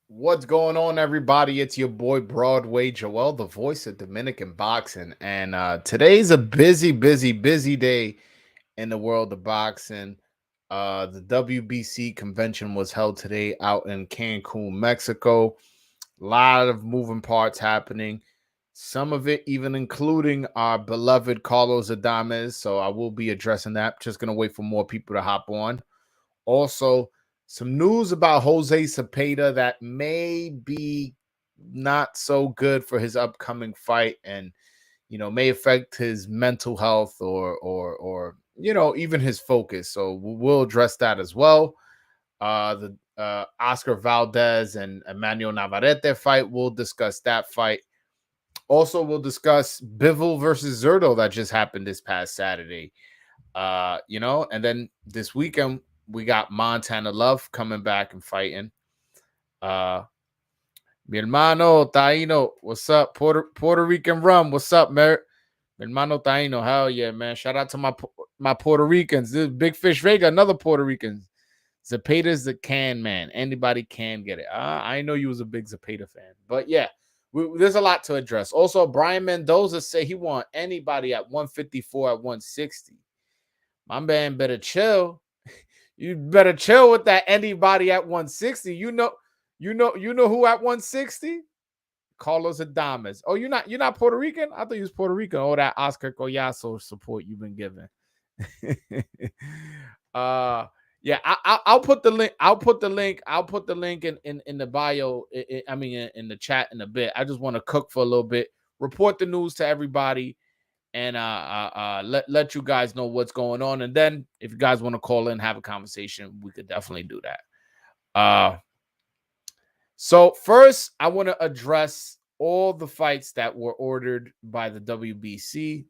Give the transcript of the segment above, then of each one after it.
What's going on, everybody? It's your boy Broadway Joel, the voice of Dominican boxing, and today's a busy day in the world of boxing. The WBC convention was held today out in Cancun, Mexico. A lot of moving parts happening. Some of it even including our beloved Carlos Adames. So I will be addressing that. Just gonna wait for more people to hop on. Also, some news about Jose Cepeda that may be not so good for his upcoming fight, and may affect his mental health or even his focus. So we'll address that as well. The Oscar Valdez and Emmanuel Navarrete fight. We'll discuss that fight. Also, we'll discuss Bivol versus Zerto that just happened this past Saturday. And then this weekend we got Montana Love coming back and fighting. Uh Mi hermano Taino, what's up? Puerto Rican rum, what's up, Mer? Mi hermano Taino, hell yeah, man. Shout out to my Puerto Ricans. This Big Fish Vega, another Puerto Rican. Zepeda's the can man. Anybody can get it. I know you was a big Zepeda fan, but yeah, there's a lot to address. Also, Brian Mendoza say he want anybody at 154 at 160. My man better chill. You better chill with that anybody at 160. You know who at 160? Carlos Adames. Oh, you're not Puerto Rican? I thought you was Puerto Rican. Oh, that Oscar Collazo support you've been given. uh yeah, I'll put the link. I'll put the link in the bio. In the chat in a bit. I just want to cook for a little bit, report the news to everybody, and let you guys know what's going on. And then if you guys want to call in, have a conversation, we could definitely do that. So first, I want to address all the fights that were ordered by the WBC.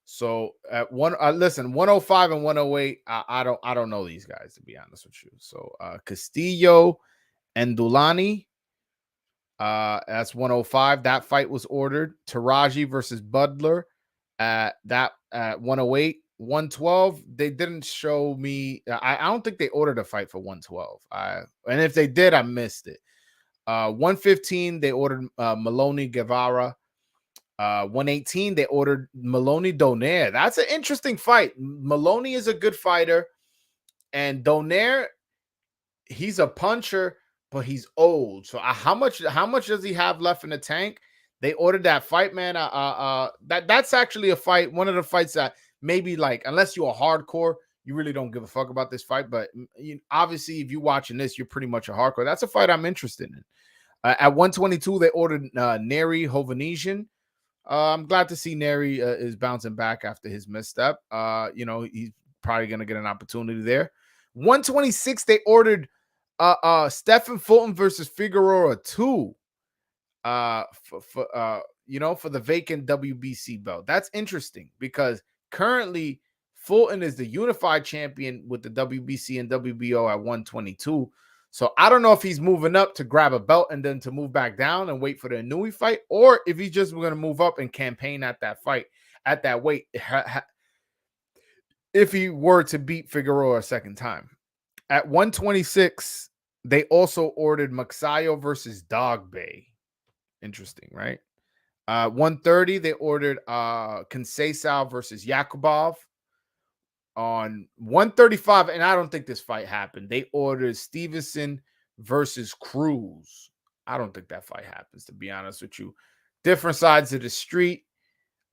So at listen, 105 and 108, I don't know these guys, to be honest with you. So Castillo and Dulani, that's 105. That fight was ordered. Taraji versus Butler at 108. 112, they didn't show me. I don't think they ordered a fight for 112. And if they did, I missed it. 115, they ordered Maloney Guevara. 118, they ordered Maloney Donaire. That's an interesting fight. Maloney is a good fighter, and Donaire, he's a puncher, but he's old. So how much does he have left in the tank? They ordered that fight, man. That's actually a fight. One of the fights that maybe, like, unless you're a hardcore, you really don't give a fuck about this fight. But obviously, if you're watching this, you're pretty much a hardcore. That's a fight I'm interested in. At 122, they ordered Neri Hovanesian. I'm glad to see Neri is bouncing back after his misstep. He's probably going to get an opportunity there. 126, they ordered Stephen Fulton versus Figueroa 2 for the vacant WBC belt. That's interesting because currently Fulton is the unified champion with the WBC and WBO at 122. So I don't know if he's moving up to grab a belt and then to move back down and wait for the Inouye fight, or if he's just going to move up and campaign at that fight at that weight if he were to beat Figueroa a second time. At 126, they also ordered Maxayo versus Dog Bay. Interesting, right? 130, they ordered Conceição versus Yakubov. On 135, and I don't think this fight happened, they ordered Stevenson versus Cruz. I don't think that fight happens, to be honest with you. Different sides of the street.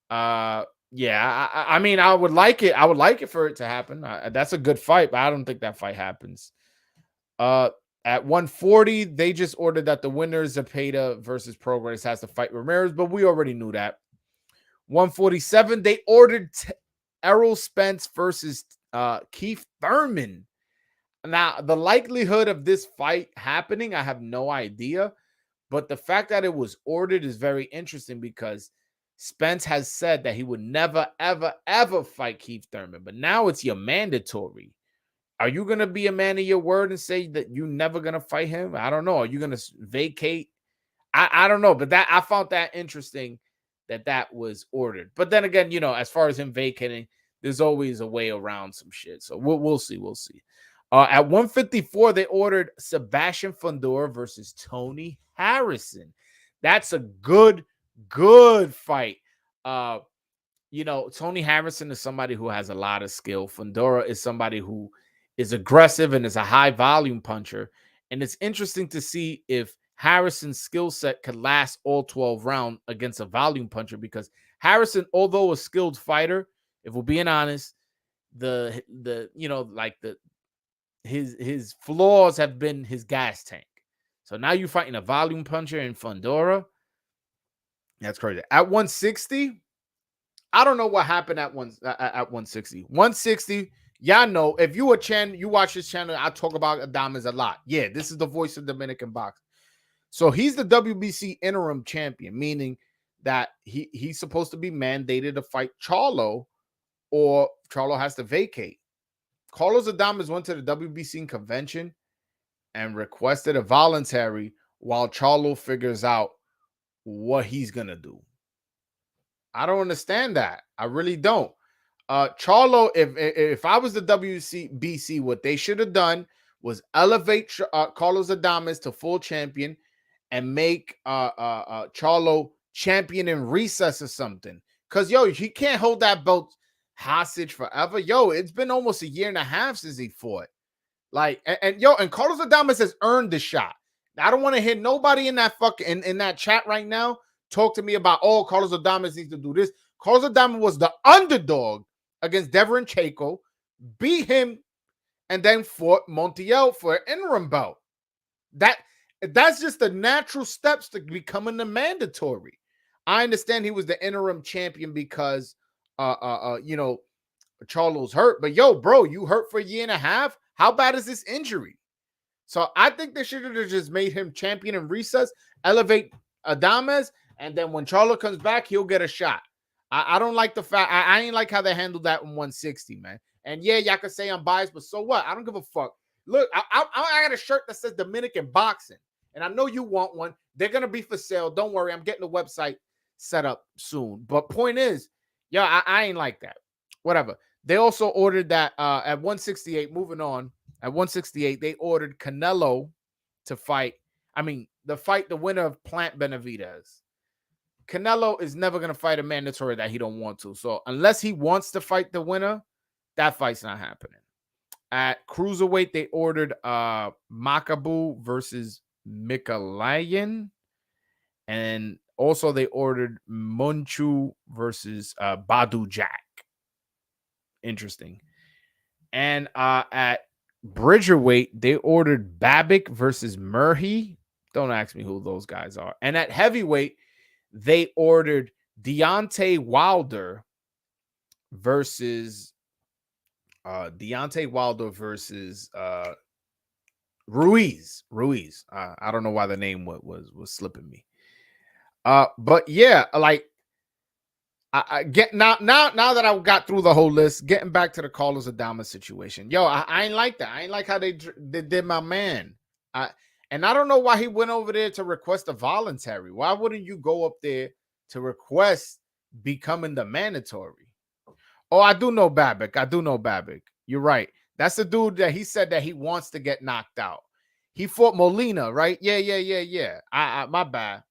I would like it. I would like it for it to happen. That's a good fight, but I don't think that fight happens. At 140, they just ordered that the winner, Zepeda versus Prograis, has to fight Ramirez, but we already knew that. 147, they ordered Errol Spence versus Keith Thurman. Now, the likelihood of this fight happening, I have no idea. But the fact that it was ordered is very interesting because Spence has said that he would never, ever, ever fight Keith Thurman. But now it's your mandatory. Are you going to be a man of your word and say that you're never going to fight him? I don't know. Are you going to vacate? I don't know. But that I found that interesting that was ordered. But then again, as far as him vacating, there's always a way around some shit. So we'll see. We'll see. At 154, they ordered Sebastian Fundora versus Tony Harrison. That's a good fight. Uh, Tony Harrison is somebody who has a lot of skill. Fundora is somebody who is aggressive and is a high volume puncher. And it's interesting to see if Harrison's skill set could last all 12 rounds against a volume puncher, because Harrison, although a skilled fighter, if we're being honest, his flaws have been his gas tank. So now you're fighting a volume puncher in Fundora. That's crazy. At 160, I don't know what happened at 160. 160, y'all know, if you you watch this channel, I talk about Adames a lot. Yeah, this is the voice of Dominican boxing. So he's the WBC interim champion, meaning that he's supposed to be mandated to fight Charlo, or Charlo has to vacate. Carlos Adames went to the WBC convention and requested a voluntary while Charlo figures out what he's going to do. I don't understand that. I really don't. Charlo, if I was the WBC, what they should have done was elevate Carlos Adames to full champion and make Charlo champion in recess or something. Because, he can't hold that belt hostage forever. It's been almost a year and a half since he fought. And Carlos Adames has earned the shot. I don't want to hear nobody in that in that chat right now talk to me about, Carlos Adames needs to do this. Carlos Adames was the underdog against Devin Chaco, beat him, and then fought Montiel for an interim belt. That's just the natural steps to becoming the mandatory. I understand he was the interim champion because Charlo's hurt, but bro, you hurt for a year and a half. How bad is this injury? So I think they should have just made him champion in recess, elevate Adames, and then when Charlo comes back, he'll get a shot. I don't like the fact, I ain't like how they handled that in 160, man. And yeah, y'all can say I'm biased, but so what? I don't give a fuck. Look, I got a shirt that says Dominican Boxing, and I know you want one. They're gonna be for sale. Don't worry, I'm getting the website set up soon. But point is, I ain't like that. Whatever. They also ordered that at 168. Moving on, at 168, they ordered Canelo to fight. The winner of Plant Benavidez. Canelo is never going to fight a mandatory that he don't want to. So unless he wants to fight the winner, that fight's not happening. At cruiserweight, they ordered Makabu versus Mikalayan. And also they ordered Munchu versus Badu Jack. Interesting. And at Bridgerweight, they ordered Babik versus Murray. Don't ask me who those guys are. And at heavyweight, they ordered Deontay Wilder versus Ruiz. I don't know why the name was slipping me. But yeah, like I get now that I got through the whole list, getting back to the Carlos Adames situation. I ain't like that. I ain't like how they did my man. And I don't know why he went over there to request a voluntary. Why wouldn't you go up there to request becoming the mandatory? Oh, I do know Babik. You're right. That's the dude that he said that he wants to get knocked out. He fought Molina, right? Yeah. My bad.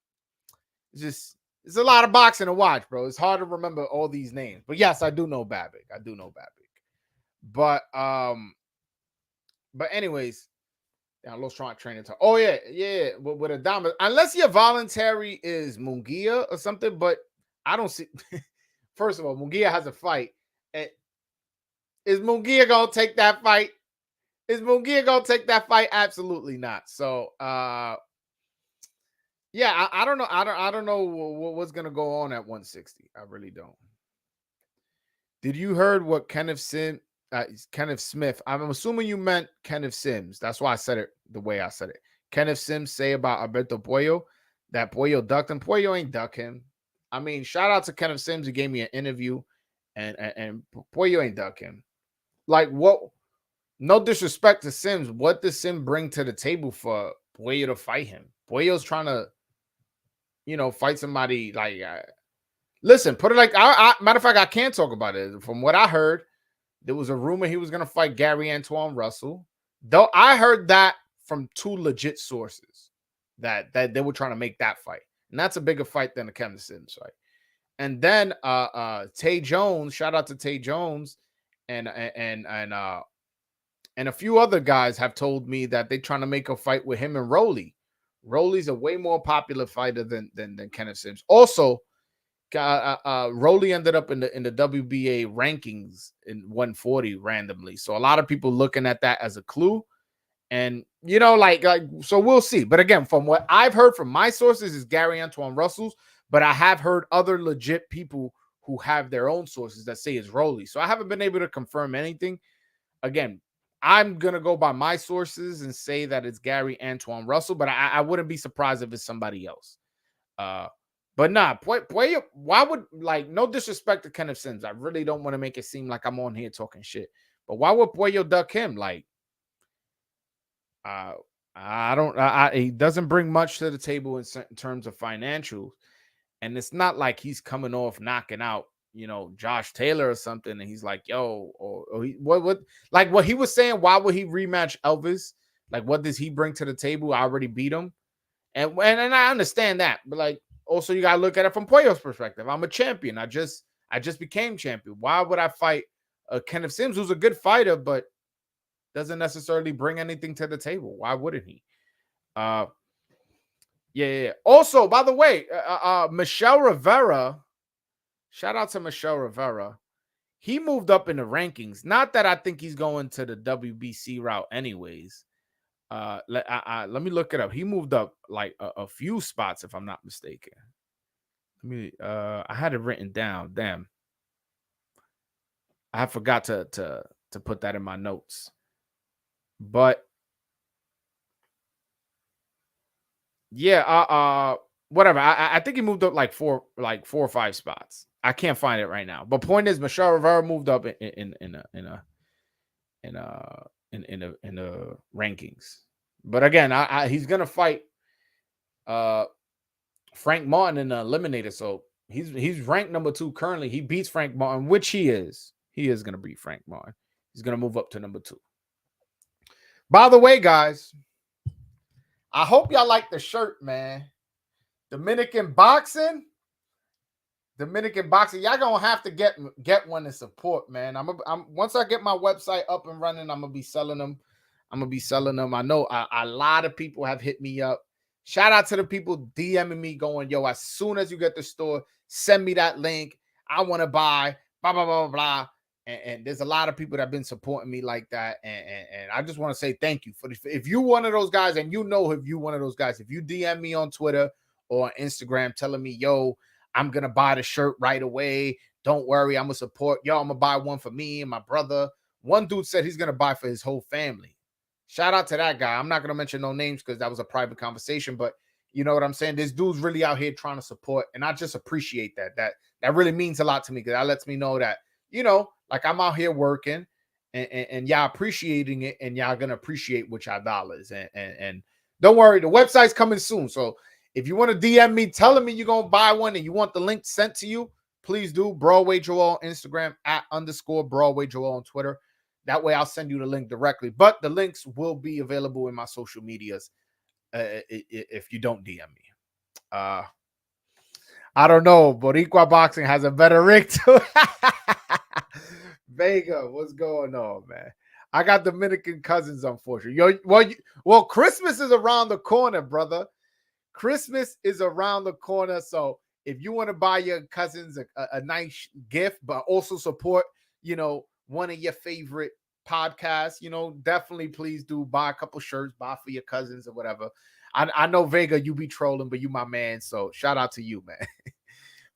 It's a lot of boxing to watch, bro. It's hard to remember all these names. But yes, I do know Babik. But anyways, I lost training time. Oh yeah. With Adames, unless your voluntary is Munguia or something, but I don't see. First of all, Munguia has a fight. Is Munguia gonna take that fight? Absolutely not. So yeah, I don't know. I don't know what's gonna go on at 160. I really don't. Did you heard what Kenneth Smith? I'm assuming you meant Kenneth Sims. That's why I said it the way I said it. Kenneth Sims say about Alberto Puello that Puello ducked him. Puello ain't duck him. I mean, shout out to Kenneth Sims who gave me an interview, and Puello ain't duck him. Like, what? No disrespect to Sims. What does Sims bring to the table for Puello to fight him? Puello's trying to, fight somebody like. Listen, put it like matter of fact, I can't talk about it. From what I heard, there was a rumor he was going to fight Gary Antoine Russell. Though I heard that from two legit sources that they were trying to make that fight. And that's a bigger fight than the Kevin Sims fight. And then Tay Jones, shout out to Tay Jones and a few other guys have told me that they're trying to make a fight with him and Rolly. Rolly's a way more popular fighter than Kenneth Sims. Also, Rolly ended up in the WBA rankings in 140 randomly. So a lot of people looking at that as a clue. And like so we'll see. But again, from what I've heard from my sources is Gary Antoine Russell's, but I have heard other legit people who have their own sources that say it's Rolly. So I haven't been able to confirm anything. Again, I'm gonna go by my sources and say that it's Gary Antoine Russell, but I wouldn't be surprised if it's somebody else. Uh, but nah, Puello, why would, like, no disrespect to Kenneth Sims. I really don't want to make it seem like I'm on here talking shit. But why would Puello duck him? Like, I don't. He doesn't bring much to the table in terms of financials, and it's not like he's coming off knocking out, Josh Taylor or something, and he's like, yo, or he, what, like what he was saying. Why would he rematch Elvis? Like, what does he bring to the table? I already beat him, and I understand that, but like, also you gotta look at it from Puello's perspective. I'm a champion. I just became champion. Why would I fight Kenneth Sims, who's a good fighter, but doesn't necessarily bring anything to the table? Why wouldn't he? Yeah. Also, by the way, Michelle Rivera, shout out to Michelle Rivera. He moved up in the rankings. Not that I think he's going to the WBC route anyways. Let me look it up. He moved up like a few spots, if I'm not mistaken. I had it written down. Damn. I forgot to put that in my notes. But yeah, whatever. I think he moved up like four or five spots. I can't find it right now. But point is, Michelle Rivera moved up in the rankings. But again, he's gonna fight Frank Martin in the eliminator. So he's ranked number 2 currently. He beats Frank Martin, which he is. He is gonna beat Frank Martin. He's gonna move up to number 2. By the way, guys, I hope y'all like the shirt, man. Dominican boxing. Y'all gonna have to get one to support, man. I'm once I get my website up and running, I'm gonna be selling them. I know a lot of people have hit me up. Shout out to the people DMing me going, yo, as soon as you get the store, send me that link. I want to buy, blah, blah, blah, blah. And there's a lot of people that have been supporting me like that. And I just want to say thank you. If you're one of those guys, and if you're one of those guys, if you DM me on Twitter or on Instagram telling me, yo, I'm going to buy the shirt right away. Don't worry, I'm going to support. Yo, I'm going to buy one for me and my brother. One dude said he's going to buy for his whole family. Shout out to that guy. I'm not going to mention no names because that was a private conversation, but you know what I'm saying? This dude's really out here trying to support, and I just appreciate that. That really means a lot to me because that lets me know that, like I'm out here working and y'all appreciating it, and y'all going to appreciate what y'all dollars. And don't worry, the website's coming soon. So if you want to DM me telling me you're going to buy one and you want the link sent to you, please do. Broadway Joel on Instagram, @ Broadway Joel on Twitter. That way I'll send you the link directly. But the links will be available in my social medias if you don't DM me. I don't know. Boricua Boxing has a better rig to Vega, what's going on, man? I got Dominican cousins, unfortunately. Well, Christmas is around the corner, brother. Christmas is around the corner. So if you want to buy your cousins a nice gift, but also support, one of your favorite podcasts, definitely please do buy a couple shirts, buy for your cousins or whatever. I know Vega, you be trolling, but you my man. So shout out to you, man.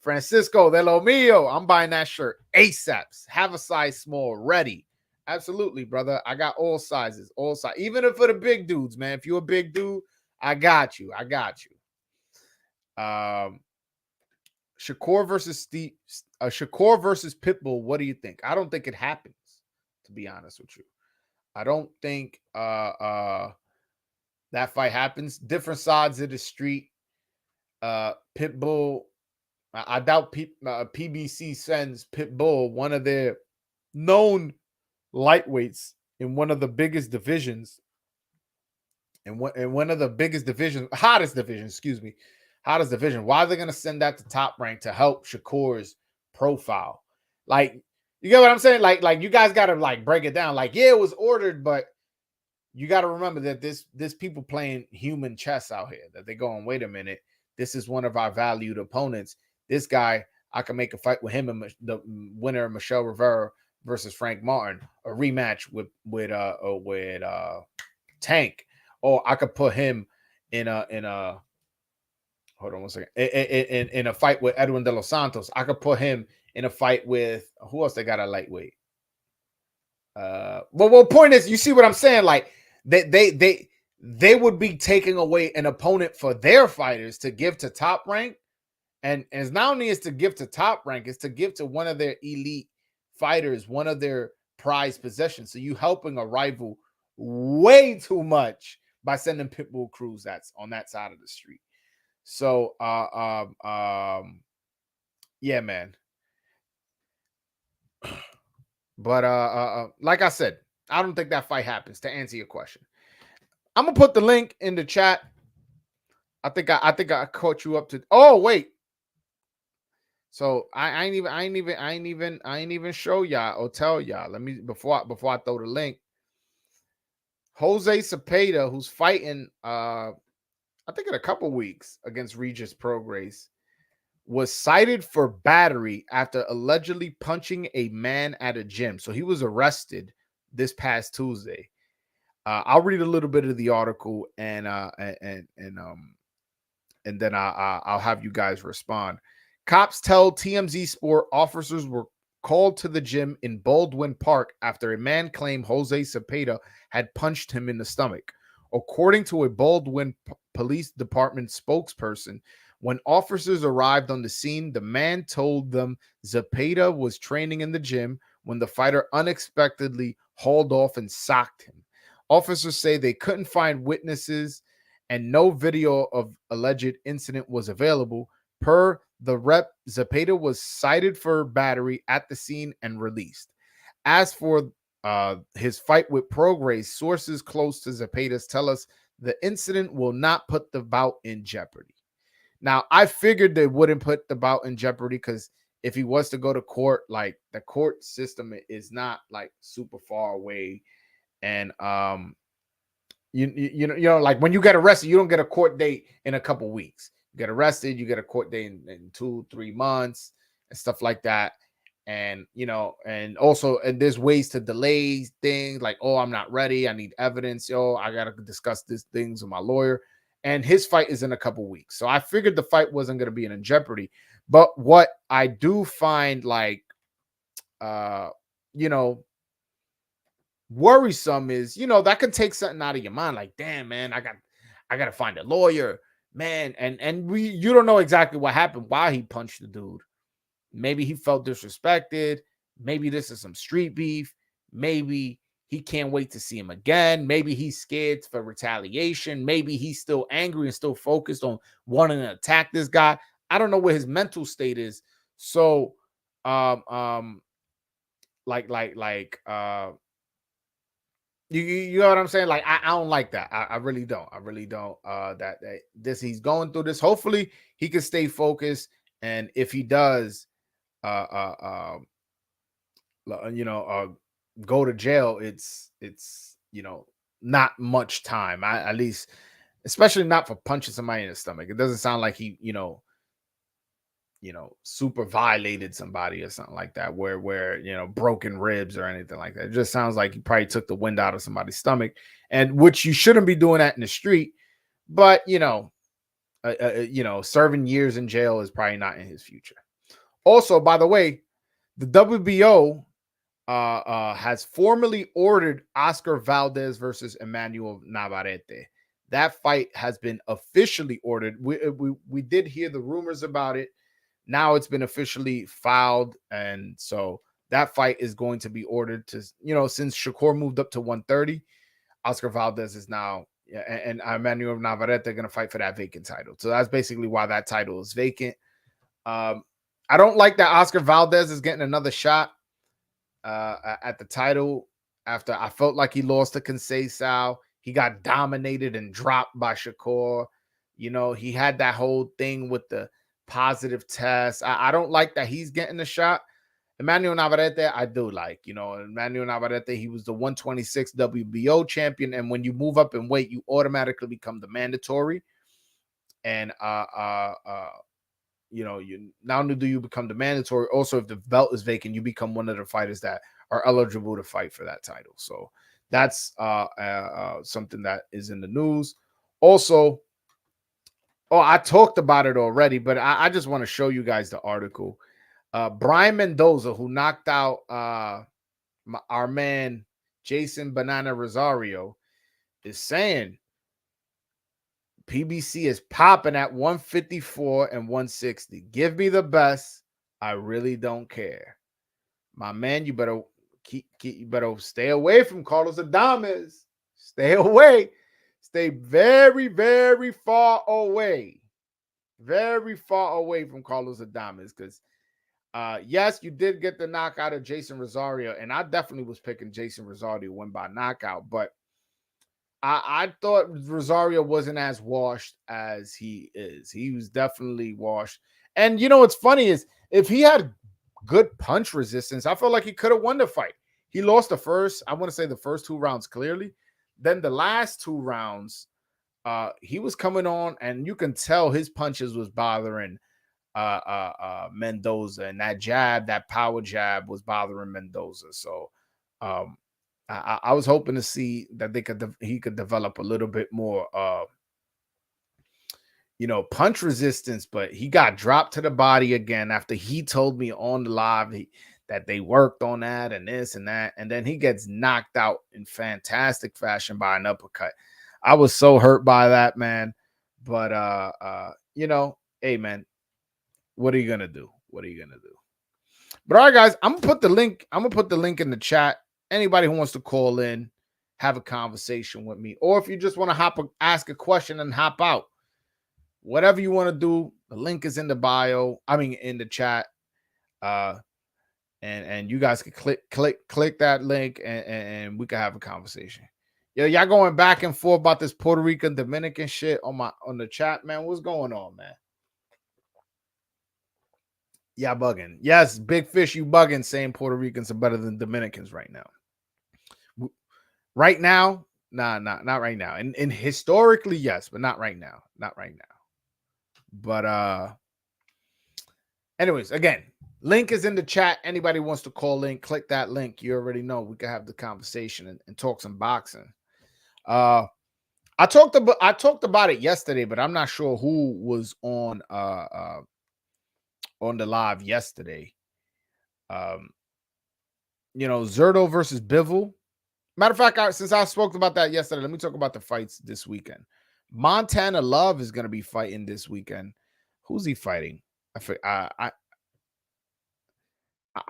Francisco de lo mío. I'm buying that shirt ASAP. Have a size small ready. Absolutely, brother. I got all sizes, even if for the big dudes, man. If you're a big dude, I got you. Shakur versus Shakur versus Pitbull. What do you think? I don't think it happens, to be honest with you. I don't think that fight happens. Different sides of the street. Pitbull. I doubt PBC sends Pitbull, one of their known lightweights, in one of the biggest divisions, in one of the biggest divisions, hottest division, excuse me, hottest division. Why are they going to send that to Top Rank to help Shakur's profile? Like, you get what I'm saying? Like you guys got to like break it down. Like, yeah, it was ordered, but you got to remember that this people playing human chess out here. That they going, wait a minute, this is one of our valued opponents. This guy, I can make a fight with him and the winner of Michelle Rivera versus Frank Martin, a rematch with Tank, or I could put him in a hold on one second in a fight with Edwin De Los Santos. I could put him in a fight with who else they got a lightweight. Well, point is, you see what I'm saying? Like they would be taking away an opponent for their fighters to give to Top Rank, and it's not only is to give to Top Rank, it's to give to one of their elite fighters, one of their prized possessions. So you helping a rival way too much by sending Pitbull Cruz that's on that side of the street. So yeah, man. But like I said, I don't think that fight happens. To answer your question, I'm gonna put the link in the chat. I think I caught you up to. Oh wait, so I ain't even show y'all or tell y'all. Let me before I throw the link. Jose Cepeda, who's fighting, I think in a couple weeks against Regis Prograis, was cited for battery after allegedly punching a man at a gym. So he was arrested this past Tuesday. I'll read a little bit of the article and then I'll have you guys respond. Cops tell TMZ Sport officers were called to the gym in Baldwin Park after a man claimed Jose Cepeda had punched him in the stomach. According to a Baldwin Police Department spokesperson, when officers arrived on the scene, the man told them Cepeda was training in the gym when the fighter unexpectedly hauled off and socked him. Officers say they couldn't find witnesses and no video of alleged incident was available. Per the rep, Cepeda was cited for battery at the scene and released. As for his fight with Prograis, sources close to Zepeda's tell us the incident will not put the bout in jeopardy. Now, I figured they wouldn't put the bout in jeopardy because if he was to go to court, like the court system is not like super far away, and you know, like when you get arrested, you don't get a court date in a couple weeks. You get arrested, you get a court date in 2-3 months and stuff like that. And you know, and also, and there's ways to delay things like, oh, I'm not ready, I need evidence, I gotta discuss these things with my lawyer. And his fight is in a couple weeks, so I figured the fight wasn't going to be in jeopardy. But what I do find like you know, worrisome is, that could take something out of your mind. Like, damn, man, I gotta find a lawyer, man. And you don't know exactly what happened, why he punched the dude. Maybe he felt disrespected. Maybe this is some street beef. Maybe he can't wait to see him again. Maybe he's scared for retaliation. Maybe he's still angry and still focused on wanting to attack this guy. I don't know where his mental state is. So, you know what I'm saying? Like, I don't like that. I really don't. I really don't. That this he's going through this. Hopefully, he can stay focused. And if he does, go to jail, it's not much time. At least, especially not for punching somebody in the stomach. It doesn't sound like he super violated somebody or something like that, where broken ribs or anything like that. It just sounds like he probably took the wind out of somebody's stomach, and which you shouldn't be doing that in the street. But serving years in jail is probably not in his future. Also, by the way, the WBO has formally ordered Oscar Valdez versus Emmanuel Navarrete. That fight has been officially ordered. We did hear the rumors about it. Now it's been officially filed, and so that fight is going to be ordered to, since Shakur moved up to 130, Oscar Valdez is now, and Emmanuel Navarrete are going to fight for that vacant title. So that's basically why that title is vacant. I don't like that Oscar Valdez is getting another shot at the title. after I felt like he lost to Conceição. He got dominated and dropped by Shakur. He had that whole thing with the positive test. I don't like that he's getting the shot. Emmanuel Navarrete, I do like. Emmanuel Navarrete, he was the 126 WBO champion. And when you move up in weight, you automatically become the mandatory. And you not only do you become the mandatory, also if the belt is vacant, you become one of the fighters that are eligible to fight for that title. So that's something that is in the news. Also, I talked about it already, but I just want to show you guys the article. Brian Mendoza, who knocked out our man Jason Banana Rosario, is saying PBC is popping at 154 and 160. Give me the best. I really don't care. My man, you better you better stay away from Carlos Adames. Stay away. Stay very, very far away. Very far away from Carlos Adames. Because yes, you did get the knockout of Jason Rosario, and I definitely was picking Jason Rosario to win by knockout, but I thought Rosario wasn't as washed as he is. He was definitely washed. And what's funny is if he had good punch resistance, I felt like he could have won the fight. He lost the first, I want to say the first 2 rounds clearly. Then the last 2 rounds, he was coming on, and you can tell his punches was bothering Mendoza, and that jab, that power jab, was bothering Mendoza. So I was hoping to see that he could develop a little bit more punch resistance, but he got dropped to the body again after he told me on the live that they worked on that and this and that, and then he gets knocked out in fantastic fashion by an uppercut. I was so hurt by that, man. But hey man, what are you gonna do? What are you gonna do? But all right, guys, I'm gonna put the link in the chat. Anybody who wants to call in, have a conversation with me, or if you just want to ask a question and hop out, whatever you want to do, the link is in the bio. I mean, in the chat. And you guys can click that link, and we can have a conversation. Y'all going back and forth about this Puerto Rican Dominican shit on the chat, man. What's going on, man? Yeah, bugging. Yes, Big Fish, you bugging, saying Puerto Ricans are better than Dominicans right now. Right now, not right now. And historically, yes, but not right now. Not right now. But anyways, again, link is in the chat. Anybody wants to call in, click that link. You already know we can have the conversation and talk some boxing. I talked about it yesterday, but I'm not sure who was on the live yesterday. Zerto versus Bivol. Matter of fact, since I spoke about that yesterday, let me talk about the fights this weekend. Montana Love is going to be fighting this weekend. Who's he fighting? I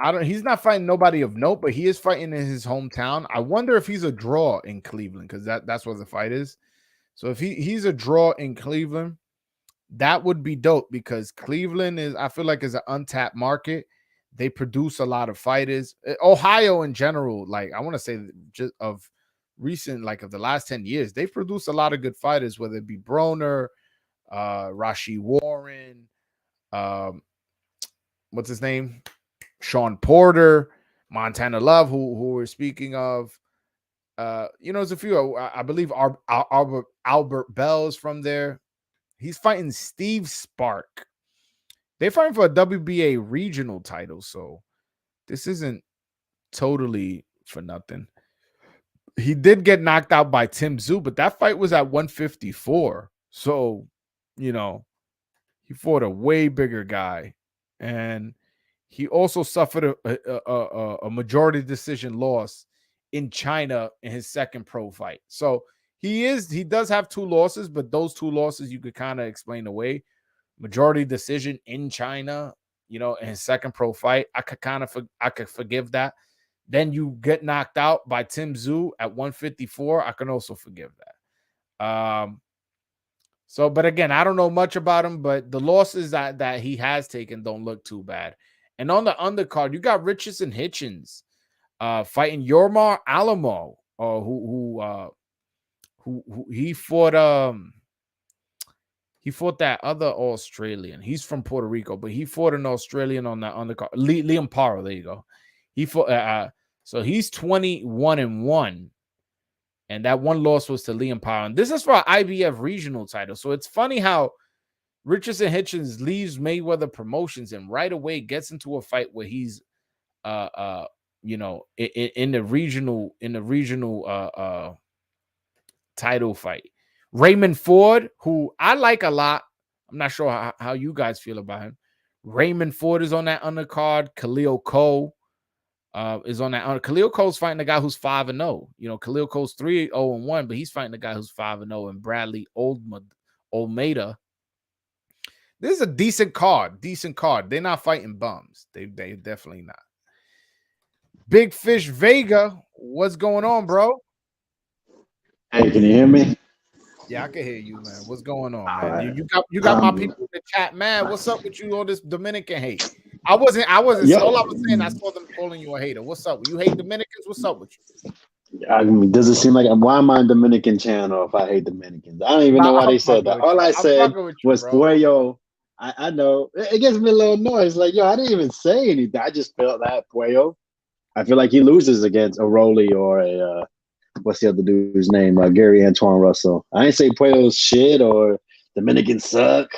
don't. He's not fighting nobody of note, but he is fighting in his hometown. I wonder if he's a draw in Cleveland, because that's where the fight is. So if he's a draw in Cleveland, that would be dope, because Cleveland I feel like is an untapped market. They produce a lot of fighters. Ohio in general, like I want to say just of recent, like of the last 10 years, they've produced a lot of good fighters, whether it be Broner, Rashi Warren, what's his name? Sean Porter, Montana Love, who we're speaking of. There's a few. I believe Albert Bell's from there. He's fighting Steve Spark. They're fighting for a WBA regional title, so this isn't totally for nothing. He did get knocked out by Tim Tszyu, but that fight was at 154. So, he fought a way bigger guy. And he also suffered a majority decision loss in China in his second pro fight. So he does have 2 losses, but those 2 losses you could kind of explain away. Majority decision in China, in his second pro fight, I could forgive that. Then you get knocked out by Tim Tszyu at 154. I can also forgive that. So, but again, I don't know much about him, but the losses that he has taken don't look too bad. And on the undercard, you got Richardson Hitchens fighting Yormar Alamo, who he fought that other Australian. He's from Puerto Rico, but he fought an Australian on that undercard. Liam Paro, there you go. He fought. So he's 21-1, and that one loss was to Liam Paro. And this is for an IBF regional title. So it's funny how Richardson Hitchens leaves Mayweather Promotions and right away gets into a fight where he's, in the regional title fight. Raymond Ford, who I like a lot. I'm not sure how you guys feel about him. Raymond Ford is on that undercard. Khalil Cole is on that. Khalil Cole's fighting the guy who's 5-0. Khalil Cole's 3-0-1, but he's fighting the guy who's 5-0, and Bradley Olmeida. This is a decent card. They're not fighting bums. They definitely not. Big Fish Vega, what's going on, bro? Hey, can you hear me? Yeah, I can hear you, man. What's going on, man? Right. You got my people in the chat, man. What's up with you, all this Dominican hate? I wasn't. All I was saying, I saw them calling you a hater. What's up? You hate Dominicans? What's up with you? I mean, does it seem like why am I on Dominican channel if I hate Dominicans? I don't even know why they said that. All I said was Puello. I know it gives me a little noise. Like, yo, I didn't even say anything. I just felt that Puello. I feel like he loses against a Rolly or a what's the other dude's name? Gary Antoine Russell. I didn't say Puello's shit or Dominicans suck.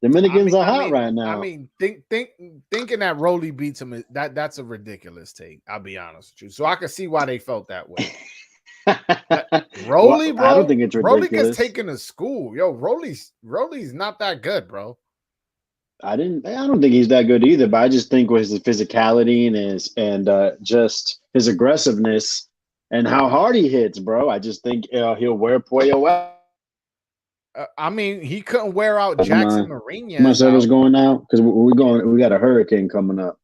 Dominicans are hot right now. I mean, thinking that Rolly beats him, that's a ridiculous take. I'll be honest with you. So I can see why they felt that way. Rolly, bro. I don't think it's ridiculous. Rolly gets taken to school. Yo, Rolly's not that good, bro. I don't think he's that good either, but I just think with his physicality and just his aggressiveness and how hard he hits, bro. I just think he'll wear Puello out. I mean, he couldn't wear out Jackson Mariñez. My server's going out because we got a hurricane coming up.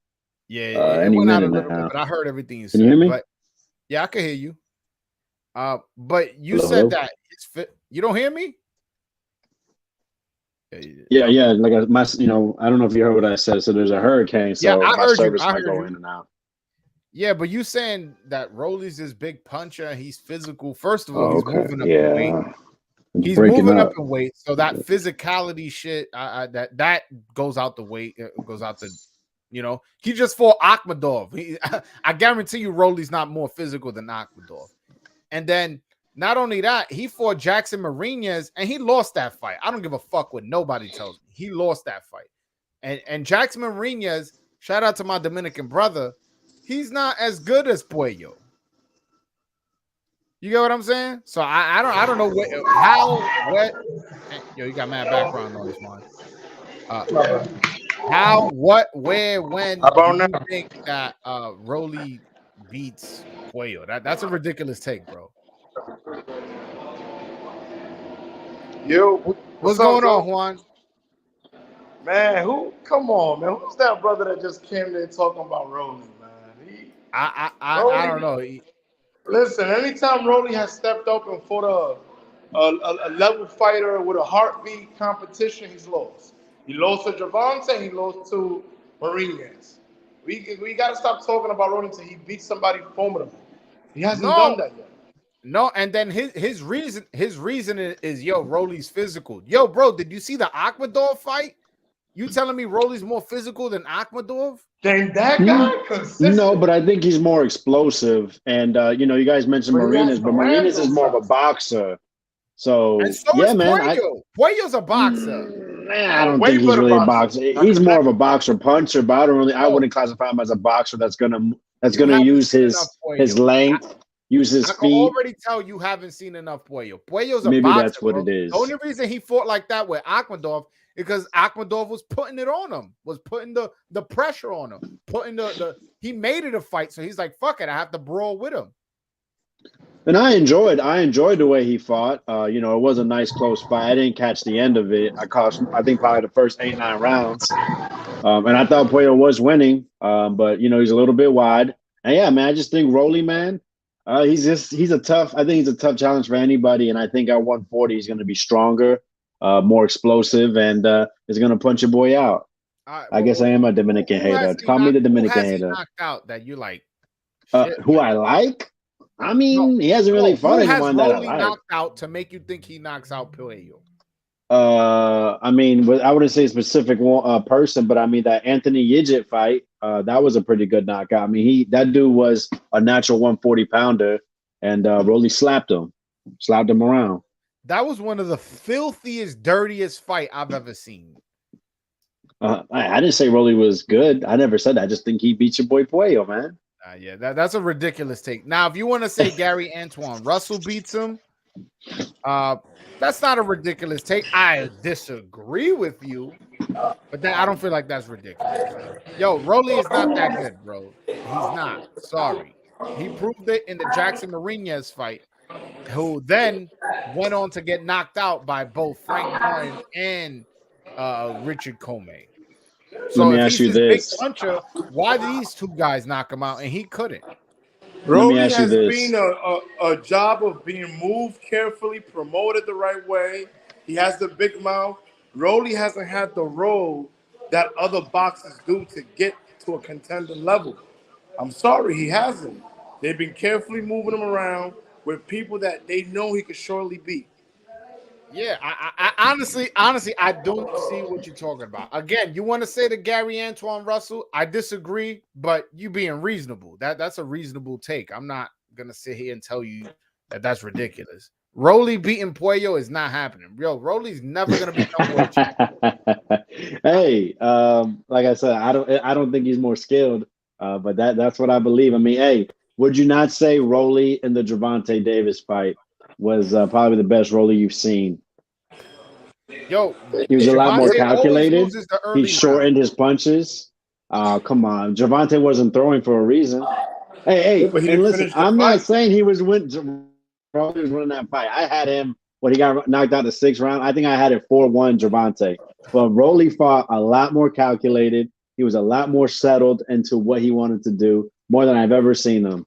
Yeah, it went out a little bit, but I heard everything you said. Can you hear me? But yeah, I can hear you. But you said that it's fit. You don't hear me? Yeah. Like I don't know if you heard what I said. So there's a hurricane, so my service might go in and out. Yeah, but you saying that Rolly's this big puncher, he's physical. First of all, he's moving up in weight. He's moving up in weight, so that physicality shit, that goes out the weight. It goes out the, he just fought Akhmadov. I guarantee you, Rolly's not more physical than Akhmadov. And then not only that, he fought Jackson Mariñez, and he lost that fight. I don't give a fuck what nobody tells me. He lost that fight. And Jackson Mariñez, shout out to my Dominican brother, he's not as good as Puello. You get what I'm saying? So I don't know what. Yo, you got mad background noise, man. How, what, where, when do you think that Rolly beats Puello? That's a ridiculous take, bro. Yo, what's going on, Juan? Man, come on, man. Who's that brother that just came there talking about Rolly, man? I don't know. Listen, anytime Rolly has stepped up and fought a level fighter with a heartbeat competition, he's lost. He lost to Javante, he lost to Mariñez. We got to stop talking about Rolly until he beats somebody formidable. He hasn't done that yet. No, and then his reason is, yo, Rolly's physical. Yo, bro, did you see the Akhmadov fight? You telling me Rolly's more physical than Akhmadov? Then that guy consistent. No, but I think he's more explosive. And you guys mentioned Mariñez, but Mariñez is more of a boxer. So is Puello. Puello's a boxer. I don't think he's really a boxer. He's more of a boxer puncher, but I wouldn't classify him as a boxer that's gonna use his length. Use his feet. I can already tell you haven't seen enough Puello. Puello's a Maybe boxer, that's what bro. it is. The only reason he fought like that with Akhmadov is because Akhmadov was putting it on him, was putting the pressure on him, he made it a fight. So he's like, fuck it, I have to brawl with him. And I enjoyed the way he fought. It was a nice close fight. I didn't catch the end of it. I think probably the first 8-9 rounds. And I thought Puello was winning. But he's a little bit wide. And yeah, man, I just think Rolly, man, he's a tough challenge for anybody. And I think at 140 he's going to be stronger, more explosive, and is going to punch your boy out. I guess I am a Dominican hater. Call me the Dominican hater. Knocked out that you like. Who I like? I mean, he hasn't really fought anyone that I like. Knocked out to make you think he knocks out Puello? I mean, I wouldn't say a specific person, but I mean that Anthony Yigit fight, that was a pretty good knockout. I mean, that dude was a natural 140 pounder, and Rolly slapped him around. That was one of the filthiest, dirtiest fight I've ever seen. I didn't say Rolly was good. I never said that. I just think he beat your boy Puello, man. Yeah, that's a ridiculous take. Now, if you want to say Gary Antoine Russell beats him, that's not a ridiculous take. I disagree with you, but I don't feel like that's ridiculous. Yo, Rolly is not that good, bro. He's not. Sorry. He proved it in the Jackson Mariñez fight, who then went on to get knocked out by both Frank Martin and Richard Comey. So let me ask you this: big puncher, why these two guys knock him out and he couldn't? Rolly has been a job of being moved carefully, promoted the right way. He has the big mouth. Rolly hasn't had the role that other boxers do to get to a contender level. I'm sorry, he hasn't. They've been carefully moving him around with people that they know he could surely beat. Yeah, I honestly, I don't see what you're talking about. Again, you want to say to Gary Antoine Russell, I disagree, but you being reasonable. That's a reasonable take. I'm not gonna sit here and tell you that that's ridiculous. Rolly beating Puello is not happening. Yo, Rolly's never gonna become world champion. Hey, like I said, I don't think he's more skilled, but that's what I believe. I mean, hey, would you not say Rolly in the Gervonta Davis fight was probably the best Rolly you've seen? Yo, he was a lot more calculated. He shortened his punches. Come on, Gervonta wasn't throwing for a reason. Hey, and listen, I'm not saying he was winning that fight. I had him when he got knocked out the 6th round. I think I had it 4-1 Gervonta. But Rolly fought a lot more calculated. He was a lot more settled into what he wanted to do, more than I've ever seen him.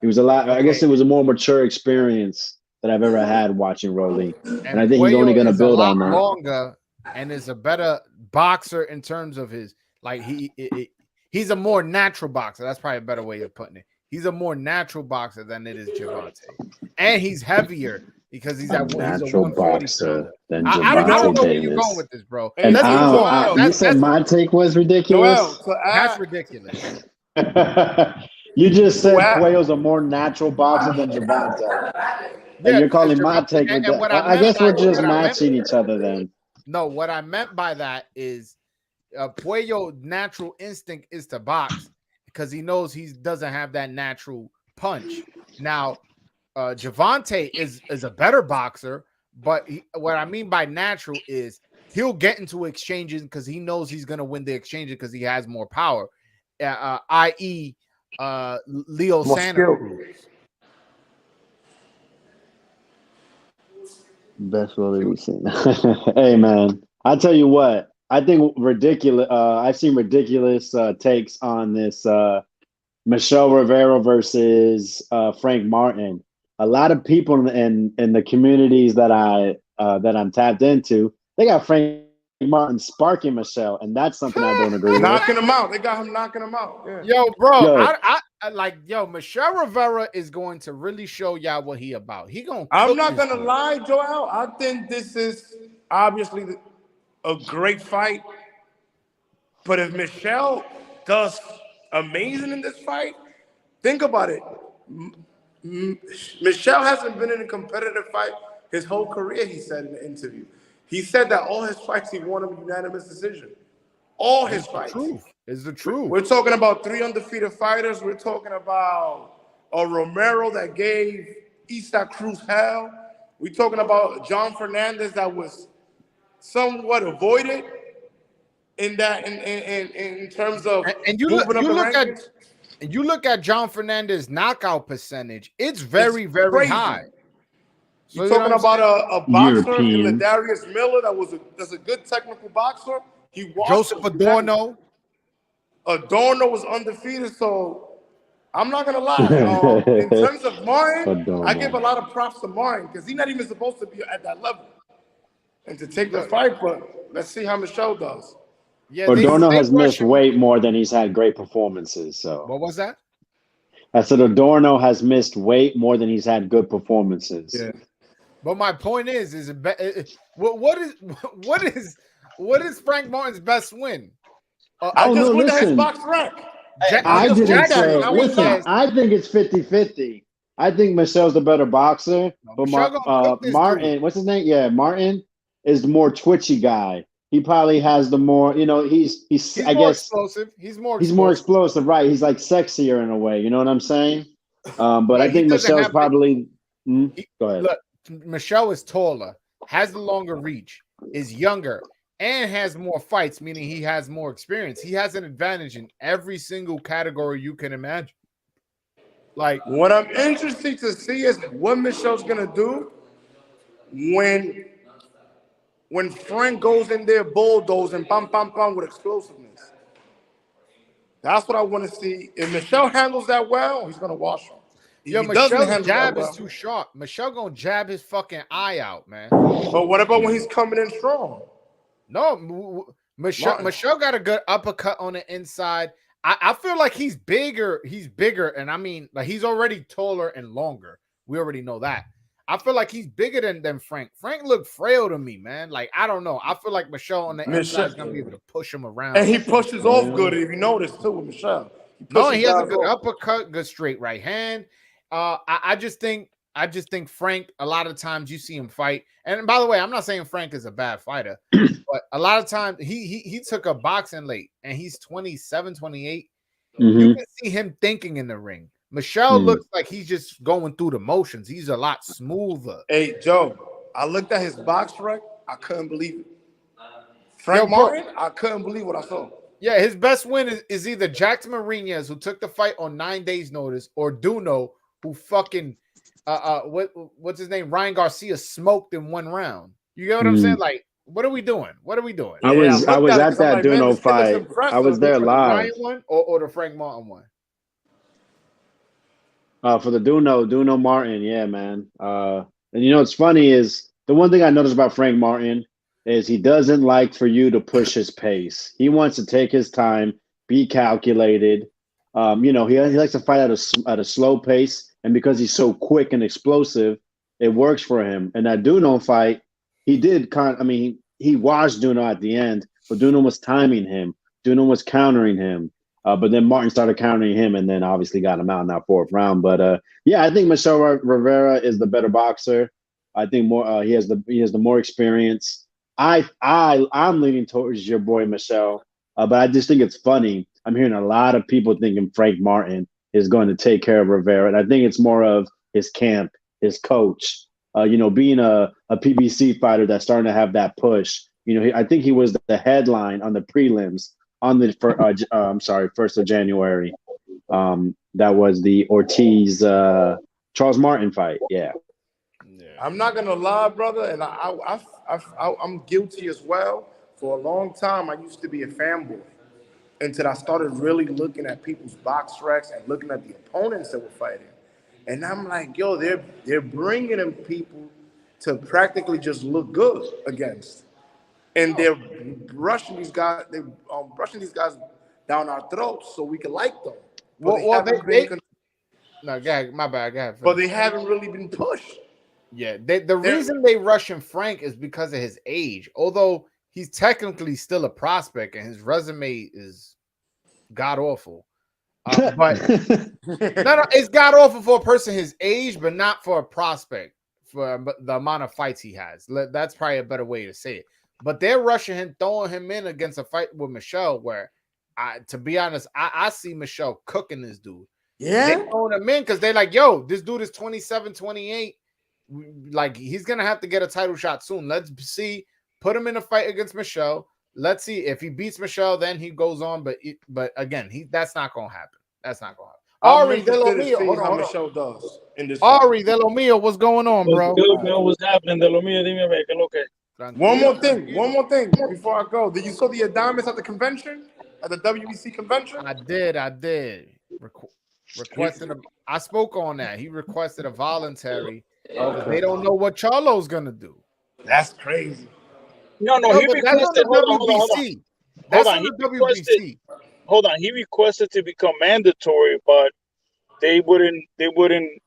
He was a lot. I guess it was a more mature experience that I've ever had watching Rolly, and I think he's only going to build on that. Longer, and is a better boxer in terms of his he's a more natural boxer. That's probably a better way of putting it. He's a more natural boxer than it is Gervonta, and he's heavier because he's a 140 boxer than Gervonta. I don't know where you're going with this, bro. And you said my take was ridiculous. That's ridiculous. You just said Puello's a more natural boxer than Gervonta. And you're calling my take with that. I guess we're just matching each other then. No, what I meant by that is Puello's natural instinct is to box because he knows he doesn't have that natural punch. Now, Gervonta is a better boxer, but what I mean by natural is he'll get into exchanges because he knows he's going to win the exchange because he has more power, i.e., Leo Santa Cruz. Best Rolly we've seen. Hey man, I'll tell you what. I think ridiculous. I've seen ridiculous takes on this Michelle Rivera versus Frank Martin. A lot of people in the communities that I'm tapped into, they got Frank Martin sparking Michelle, and that's something I don't agree with. Knocking him out. They got him knocking him out. Yeah. Yo, bro, Michelle Rivera is going to really show y'all what he about. I'm not gonna lie, Joel. I think this is obviously a great fight, but if Michelle does amazing in this fight, think about it. Michelle hasn't been in a competitive fight his whole career. He said in the interview. He said that all his fights he won a unanimous decision. All his fights. Is the truth. We're talking about 3 undefeated fighters. We're talking about a Romero that gave Isaac Cruz hell. We're talking about John Fernandez that was somewhat avoided in that in terms of you look at John Fernandez's knockout percentage. It's very high. So you're talking about a boxer in Darius Miller that's a good technical boxer. He Joseph Adorno. Adorno was undefeated, so I'm not gonna lie. In terms of Martin, I give a lot of props to Martin because he's not even supposed to be at that level. And to take the fight, but let's see how Michelle does. Yeah, Adorno has missed weight more than he's had great performances. So what was that? I said Adorno has missed weight more than he's had good performances. Yeah. But my point is what is Frank Martin's best win? I just looked at his box rank. I didn't say. How he Listen, I think it's 50-50. I think Michelle's the better boxer, but Martin, what's his name? Yeah, Martin is the more twitchy guy. He probably has the more, you know, he's I more guess explosive. He's more explosive, right? He's like sexier in a way. You know what I'm saying? But I think Michelle's probably. Go ahead. Look, Michelle is taller, has the longer reach, is younger, and has more fights, meaning he has more experience. He has an advantage in every single category you can imagine. Like, what I'm interested to see is what Michelle's gonna do when Frank goes in there bulldozing, pam pam pam with explosiveness. That's what I want to see. If Michelle handles that well, he's gonna wash him. Yo, Michelle's jab is too sharp. Michelle gonna jab his fucking eye out, man. But what about when he's coming in strong? No, Michelle got a good uppercut on the inside. I feel like he's bigger. He's bigger, and I mean, like, he's already taller and longer. We already know that. I feel like he's bigger than Frank. Frank looked frail to me, man. Like, I don't know. I feel like Michelle on the inside is gonna be able to push him around. And he pushes off good, if you notice too with Michelle. He has a good uppercut, good straight right hand. I just think Frank, a lot of times you see him fight. And by the way, I'm not saying Frank is a bad fighter, but a lot of times he took a boxing late and he's 27, 28. You can see him thinking in the ring. Michelle looks like he's just going through the motions. He's a lot smoother. Hey, Joe, I looked at his box rec. I couldn't believe it. Frank Martin, I couldn't believe what I saw. Yeah, his best win is either Jackson Mariñez, who took the fight on 9 days' notice, or Duno, who fucking what's his name? Ryan Garcia smoked in 1 round. You get what I'm saying? Like, what are we doing? I was at that Duno fight. I was there live. The Ryan one or the Frank Martin one? For the Duno Martin, yeah, man. And you know what's funny is the one thing I noticed about Frank Martin is he doesn't like for you to push his pace. He wants to take his time, be calculated. You know, he likes to fight at a slow pace, and because he's so quick and explosive, it works for him. And that Duno fight, he did he washed Duno at the end, but Duno was timing him. Duno was countering him. But then Martin started countering him, and then obviously got him out in that 4th round. But yeah, I think Michelle Rivera is the better boxer. I think more he has the more experience. I'm leaning towards your boy Michelle, but I just think it's funny. I'm hearing a lot of people thinking Frank Martin is going to take care of Rivera, and I think it's more of his camp, his coach. You know, being a PBC fighter that's starting to have that push. You know, I think he was the headline on the prelims on the 1st of January. That was the Ortiz Charles Martin fight. Yeah. I'm not gonna lie, brother, and I'm guilty as well. For a long time, I used to be a fanboy until I started really looking at people's box recs and looking at the opponents that were fighting. And I'm like, yo, they're bringing in people to practically just look good against. And they're brushing these guys. They're brushing these guys down our throats so we can like them. But go ahead, my bad. Go ahead. But they haven't really been pushed. Yeah, the reason they rushing Frank is because of his age. Although he's technically still a prospect and his resume is god awful. But it's god awful for a person his age, but not for a prospect for the amount of fights he has. That's probably a better way to say it. But they're rushing him, throwing him in against a fight with Michelle, where to be honest, I see Michelle cooking this dude. Yeah. They're throwing him in because they're like, yo, this dude is 27, 28. Like, he's going to have to get a title shot soon. Let's see. Put him in a fight against Michelle. Let's see. If he beats Michelle, then he goes on. But again, that's not going to happen. That's not going to happen. Ari De Lo Mio. Hold on. Michelle does in this Ari De Lo Mio, what's going on, bro? What's happening, De Lo Mio? Dime, ve, que lo que. One more thing before I go. Did you saw the Adamas at the convention? At the WBC convention? I did. Requested I spoke on that. He requested a voluntary. They don't know what Charlo's gonna do. That's crazy. No, he requested. Hold on. He requested to become mandatory, but they wouldn't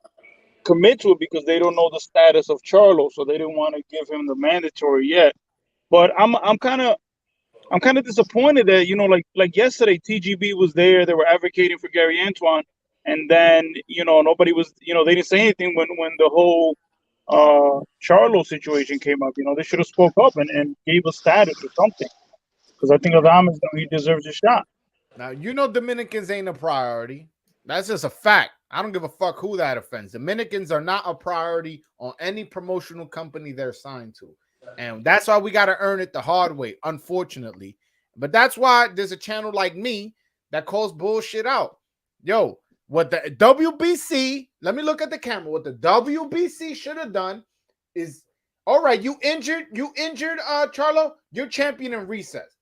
commit to it because they don't know the status of Charlo, so they didn't want to give him the mandatory yet. But I'm kind of disappointed that like yesterday TGB was there. They were advocating for Gary Antoine, and then nobody was they didn't say anything when the whole Charlo situation came up. They should have spoke up and gave a status or something, because I think Adames, he deserves a shot. Now, Dominicans ain't a priority. That's just a fact. I don't give a fuck who that offends. Dominicans are not a priority on any promotional company they're signed to. And that's why we got to earn it the hard way, unfortunately. But that's why there's a channel like me that calls bullshit out. Yo, what the WBC, let me look at the camera. What the WBC should have done is, all right, you injured, Charlo, you're champion in recess.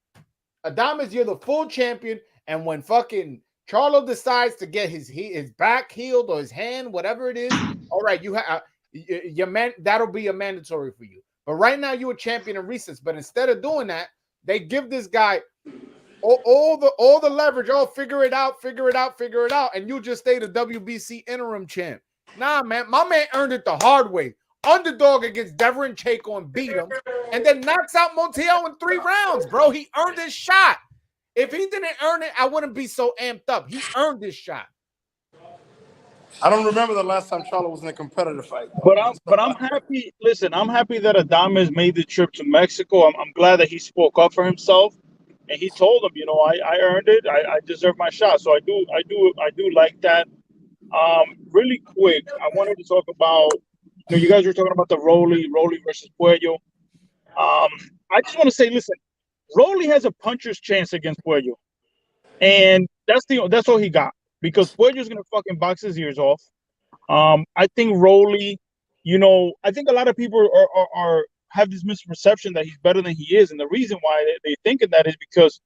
Adames, you're the full champion. And when fucking Charlo decides to get his back healed or his hand, whatever it is, all right, you have your man. That'll be a mandatory for you. But right now, you're a champion in recess. But instead of doing that, they give this guy all the leverage. Oh, figure it out, and you just stay the WBC interim champ. Nah, man, my man earned it the hard way. Underdog against Devin Chayco and beat him, and then knocks out Montiel in 3 rounds, bro. He earned his shot. If he didn't earn it, I wouldn't be so amped up. He earned this shot. I don't remember the last time Charlo was in a competitive fight. But I'm happy. Listen, I'm happy that Adames made the trip to Mexico. I'm glad that he spoke up for himself, and he told them, I earned it. I deserve my shot. So I do like that. Really quick, I wanted to talk about. You guys were talking about the Rolly versus Puello. I just want to say, listen, Rolly has a puncher's chance against Puello, and that's all he got, because Puello's gonna fucking box his ears off. I think Rolly, I think a lot of people are have this misperception that he's better than he is, and the reason why they thinking that is because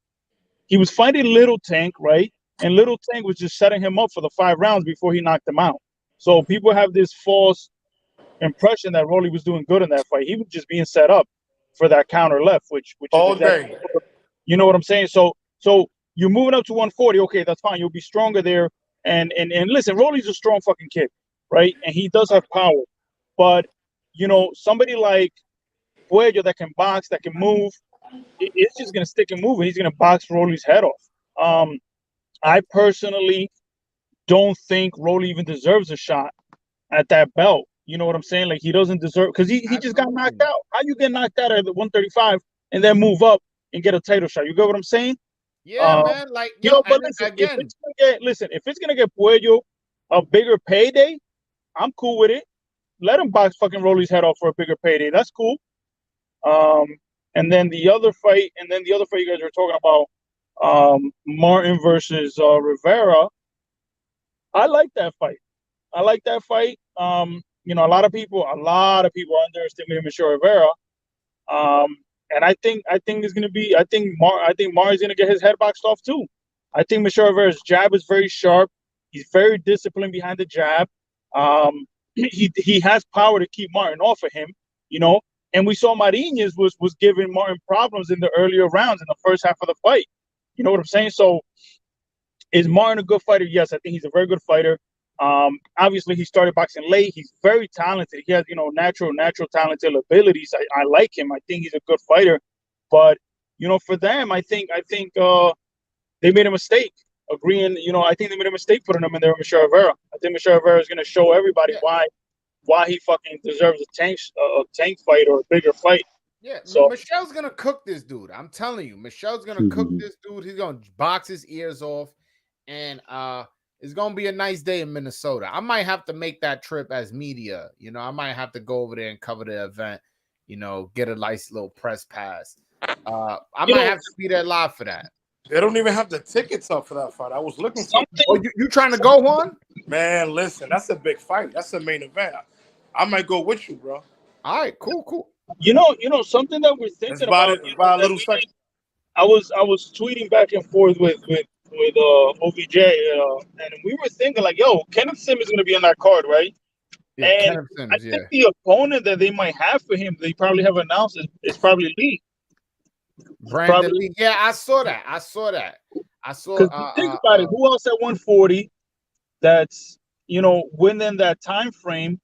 he was fighting Little Tank, right? And Little Tank was just setting him up for the 5 rounds before he knocked him out. So people have this false impression that Rolly was doing good in that fight. He was just being set up for that counter left, which all is exactly, day. You know what I'm saying? So you're moving up to 140. Okay, that's fine. You'll be stronger there. And listen, Rolly's a strong fucking kid, right? And he does have power. But somebody like Puello that can box, that can move, it's just gonna stick and move, and he's gonna box Rolly's head off. I personally don't think Rolly even deserves a shot at that belt. You know what I'm saying? Like, he doesn't deserve, because he just got knocked out. How you get knocked out at 135 and then move up and get a title shot? You get what I'm saying? Yeah, man. Like, but listen, again, if it's gonna get Puello a bigger payday, I'm cool with it. Let him box fucking Rolly's head off for a bigger payday. That's cool. And then the other fight you guys were talking about, Martin versus Rivera. I like that fight. A lot of people underestimated Michelle Rivera. And I think it's gonna be. I think Martin's gonna get his head boxed off too. I think Michelle Rivera's jab is very sharp. He's very disciplined behind the jab. He has power to keep Martin off of him. And we saw Marinez was giving Martin problems in the earlier rounds in the first half of the fight. You know what I'm saying? So, is Martin a good fighter? Yes, I think he's a very good fighter. Obviously, he started boxing late. He's very talented. He has, natural talented abilities. I like him. I think he's a good fighter. But, for them, I think they made a mistake agreeing. I think they made a mistake putting him in there with Michelle Rivera. I think Michelle Rivera is going to show everybody why he fucking deserves a tank fight or a bigger fight. Yeah, so Michelle's gonna cook this dude. I'm telling you, Michelle's gonna cook this dude. He's gonna box his ears off, and it's gonna be a nice day in Minnesota. I might have to make that trip as media. I might have to go over there and cover the event. Get a nice little press pass. I might have to be there live for that. They don't even have the tickets up for that fight. I was looking for. Oh, you trying to go, Juan? Man, listen, that's a big fight. That's the main event. I might go with you, bro. All right, cool. Something that we're thinking about a little second. I was tweeting back and forth with OVJ, and we were thinking like, yo, Kenneth Sims is going to be on that card, right? Yeah, and Kenneth Sims, I think the opponent that they might have for him, they probably have announced is probably Lee. Brandon Lee. Yeah, I saw that. Think about it. Who else at 140? That's within that time frame,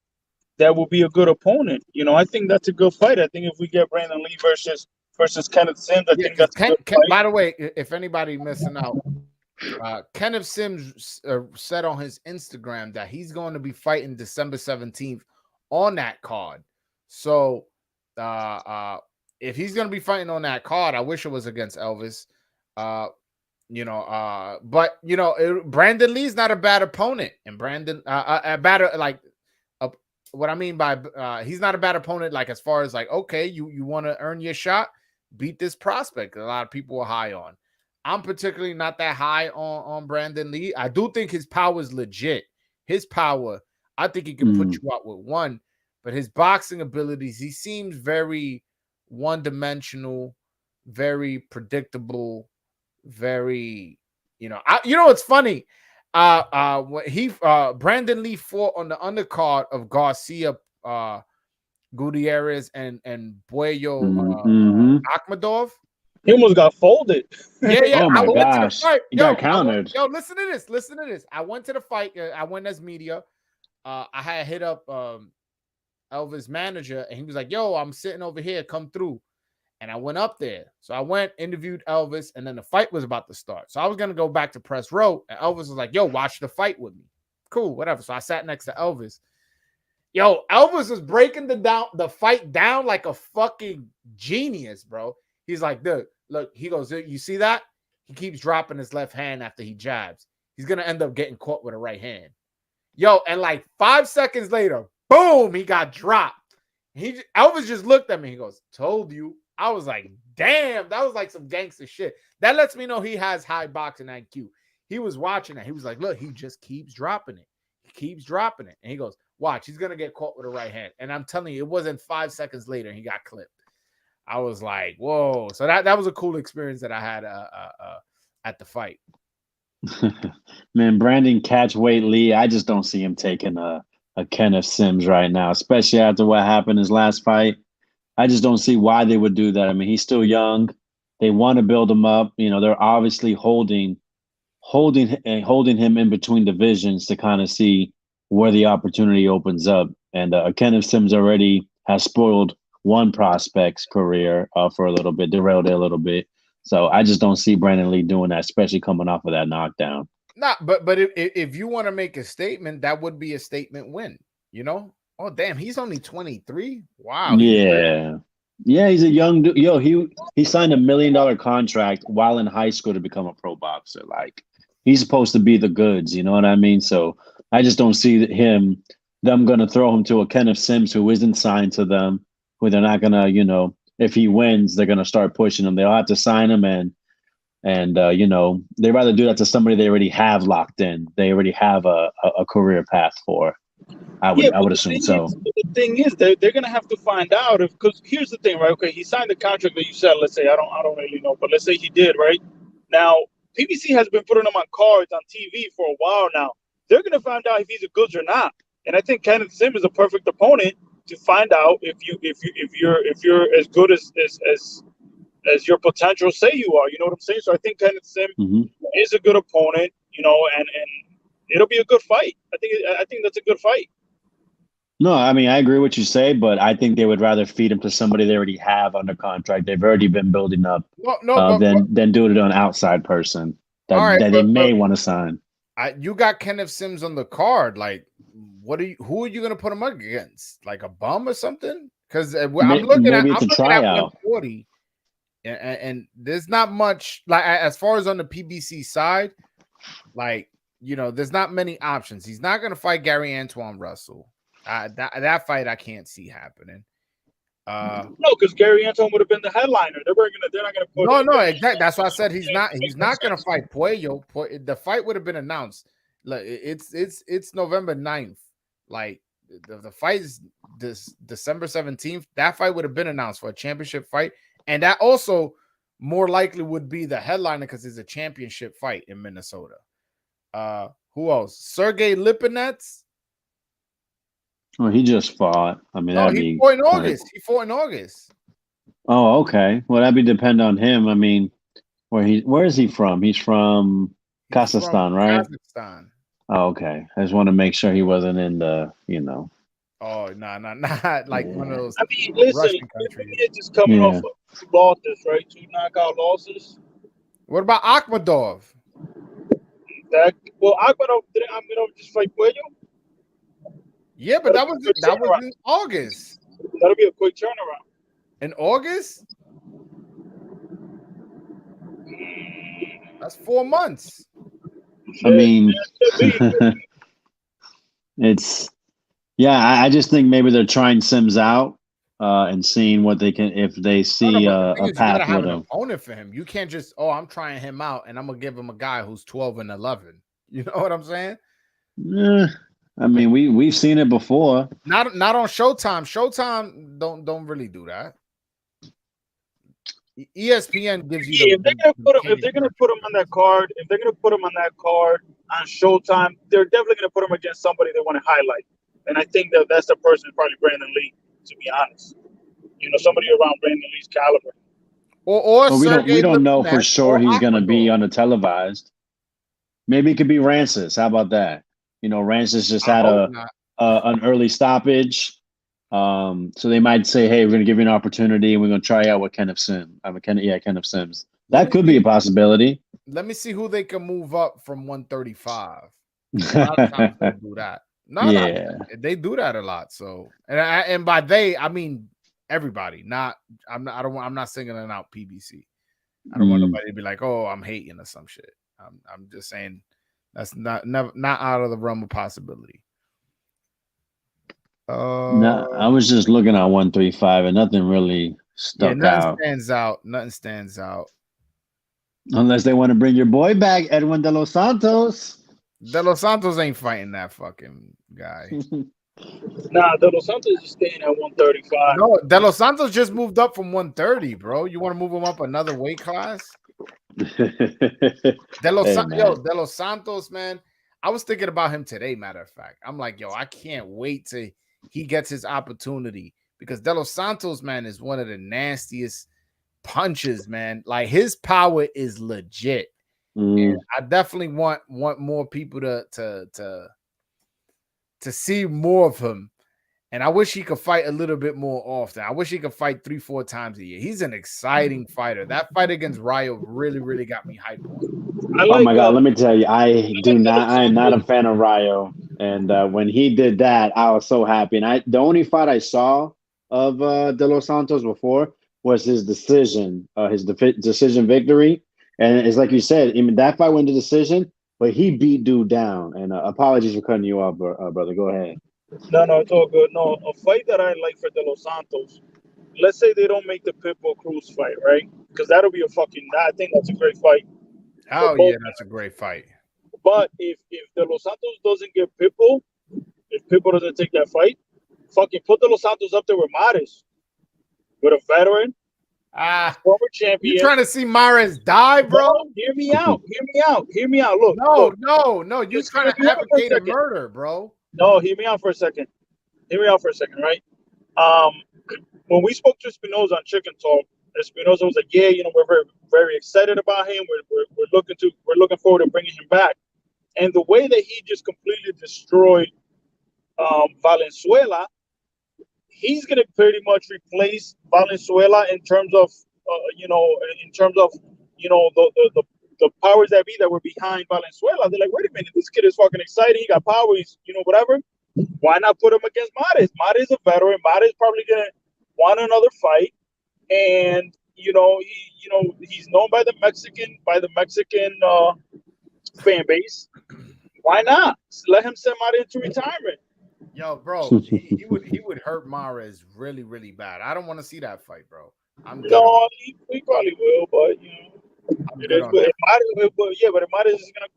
that will be a good opponent. I think that's a good fight. I think if we get Brandon Lee versus Kenneth Sims, I think that's a good fight. By the way, if anybody missing out, Kenneth Sims said on his Instagram that he's going to be fighting December 17th on that card. So if he's going to be fighting on that card, I wish it was against Elvis. But Brandon Lee's not a bad opponent, and Brandon a better what I mean by he's not a bad opponent, like as far as like, okay, you want to earn your shot, beat this prospect a lot of people are high on. I'm particularly not that high on Brandon Lee. I do think his power is legit. His power, I think he can put you out with one, but his boxing abilities, he seems very one-dimensional, very predictable, very, it's funny. Brandon Lee fought on the undercard of Garcia Gutierrez and Boyo Akhmadov. He almost got folded. Yeah. Oh my gosh. He got countered. Listen to this. I went to the fight. I went as media. I had hit up Elvis' manager, and he was like, yo, I'm sitting over here. Come through. And I went up there. So I went, interviewed Elvis, and then the fight was about to start. So I was going to go back to press row, and Elvis was like, yo, watch the fight with me. Cool, whatever. So I sat next to Elvis. Yo, Elvis was breaking the fight down like a fucking genius, bro. He's like, dude, look, he goes, you see that? He keeps dropping his left hand after he jabs. He's going to end up getting caught with a right hand. Yo, and like 5 seconds later, boom, he got dropped. Elvis just looked at me. He goes, told you. I was like, damn, that was like some gangster shit. That lets me know he has high boxing IQ. He was watching that. He was like, look, he just keeps dropping it. He keeps dropping it. And he goes, watch, he's going to get caught with a right hand. And I'm telling you, it wasn't 5 seconds later he got clipped. I was like, whoa. So that was a cool experience that I had at the fight. Man, Brandon Catchweight Lee, I just don't see him taking a Kenneth Sims right now, especially after what happened his last fight. I just don't see why they would do that. I mean, he's still young. They want to build him up. They're obviously holding him in between divisions to kind of see where the opportunity opens up. And Kenneth Sims already has spoiled one prospect's career for a little bit, derailed it a little bit. So I just don't see Brandon Lee doing that, especially coming off of that knockdown. Nah, but if you want to make a statement, that would be a statement win, Oh, damn, he's only 23. Wow. Yeah. Yeah, he's a young dude. Yo, he signed $1 million contract while in high school to become a pro boxer. Like, he's supposed to be the goods, you know what I mean? So I just don't see them going to throw him to a Kenneth Sims who isn't signed to them, who they're not going to, if he wins, they're going to start pushing him. They'll have to sign him and they'd rather do that to somebody they already have locked in. They already have a career path for. I would assume so. The thing is, they're going to have to find out because here's the thing, right? Okay, he signed the contract that you said. Let's say I don't really know, but let's say he did, right? Now PBC has been putting him on cards on TV for a while now. They're going to find out if he's a goods or not, and I think Kenneth Sims is a perfect opponent to find out if you're as good as your potential say you are. You know what I'm saying? So I think Kenneth Sims is a good opponent. And it'll be a good fight. I think that's a good fight. No, I mean, I agree with what you say, but I think they would rather feed him to somebody they already have under contract. They've already been building up than do it to an outside person that they may want to sign. You got Kenneth Sims on the card. Like, who are you going to put him up against? Like a bum or something? Because I'm looking at 140, and there's not much. Like as far as on the PBC side, like there's not many options. He's not going to fight Gary Antoine Russell. That fight I can't see happening. No, because Gary Antoine would have been the headliner. They're not gonna put. No, exactly. That's why I said he's not gonna fight Puello. The fight would have been announced. Like it's November 9th. Like the fight is this December 17th. That fight would have been announced for a championship fight, and that also more likely would be the headliner because it's a championship fight in Minnesota. Who else? Sergey Lipinets. Oh, he just fought. I mean, he fought in August. He fought in August. Oh, okay. Well, that'd be depend on him. I mean, where is he from? He's from Kazakhstan, right? Kazakhstan. Oh, okay. I just want to make sure he wasn't in the, Oh, not like one of Yeah. those I mean, listen, Russian countries. it's just coming off Yeah. of 2 losses, right? 2 knockout losses. What about Akhmadov? That Ahmedov just fight Puello? Yeah, but That'll be a quick that was turnaround. in August. That'll be a quick turnaround. In August? That's 4 months. I mean, it's I just think maybe they're trying Sims out and seeing what they can if they No, see but the thing a is, you gotta path have with an him. opponent for him. You can't just, I'm trying him out and I'm gonna give him a guy who's 12-11. You know what I'm saying? I mean, we've seen it before. Not on Showtime. Showtime don't really do that. ESPN gives you If they're gonna put him on that card, on Showtime, they're definitely gonna put him against somebody they want to highlight. And I think that's the person, probably Brandon Lee. To be honest, somebody around Brandon Lee's caliber. Or But we Sergey don't know for Lipinets sure or he's gonna be Akhmadov. on the televised. Maybe it could be Rancis. How about that? Rancis just I had hope not. an early stoppage. So they might say, "Hey, we're going to give you an opportunity, and we're going to try out with Kenneth Sims." Kenneth Sims. That could be a possibility. Let me see who they can move up from 135. A lot of times they'll do that. No, they do that a lot. So, and by they, I mean everybody. I'm not singling out PBC. I don't want nobody to be like, "Oh, I'm hating" or some shit. I'm just saying that's not out of the realm of possibility. No, I was just looking at 135, and nothing really stuck out. Nothing stands out. Unless they want to bring your boy back, Edwin De Los Santos. De Los Santos ain't fighting that fucking guy. Nah, De Los Santos is staying at 135. No, De Los Santos just moved up from 130, bro. You want to move him up another weight class? De Los Santos, man. I was thinking about him today, matter of fact. I'm like, I can't wait till he gets his opportunity because De Los Santos, man, is one of the nastiest punches, man. Like his power is legit. And I definitely want more people to see more of him. And I wish he could fight a little bit more often. I wish he could fight 3-4 times a year. He's an exciting fighter. That fight against Rayo really, really got me hyped on him. Oh my God, let me tell you, I am not a fan of Rayo. And when he did that, I was so happy. And the only fight I saw of De Los Santos before was his decision victory. And it's like you said, I mean, that fight went to decision, but he beat dude down. And apologies for cutting you off, brother. Go ahead. No, it's all good. No, a fight that I like for De Los Santos. Let's say they don't make the Pitbull Cruz fight, right? Because that'll be I think that's a great fight. Oh yeah, that's a great fight. But if De Los Santos doesn't get Pitbull, if Pitbull doesn't take that fight, fucking put De Los Santos up there with Mares, with a veteran, former champion. You trying to see Mares die, bro? No, hear me out. Look, no. You trying to advocate a murder, bro? No, hear me out for a second. Right? When we spoke to Espinoza on Chicken Talk, Espinoza was like, "Yeah, we're very, very excited about him. We're looking forward to bringing him back." And the way that he just completely destroyed Valenzuela, he's going to pretty much replace Valenzuela in terms of, the powers that be that were behind Valenzuela. They're like, wait a minute, this kid is fucking exciting. He got power. He's, whatever. Why not put him against Mares? Mares is a veteran. Mares probably going to want another fight. And, he's known by the Mexican fan base. Why not? Let him send Mares into retirement. Yo, bro, he would hurt Mares really, really bad. I don't want to see that fight, bro. He probably will, but but if Mares is gonna,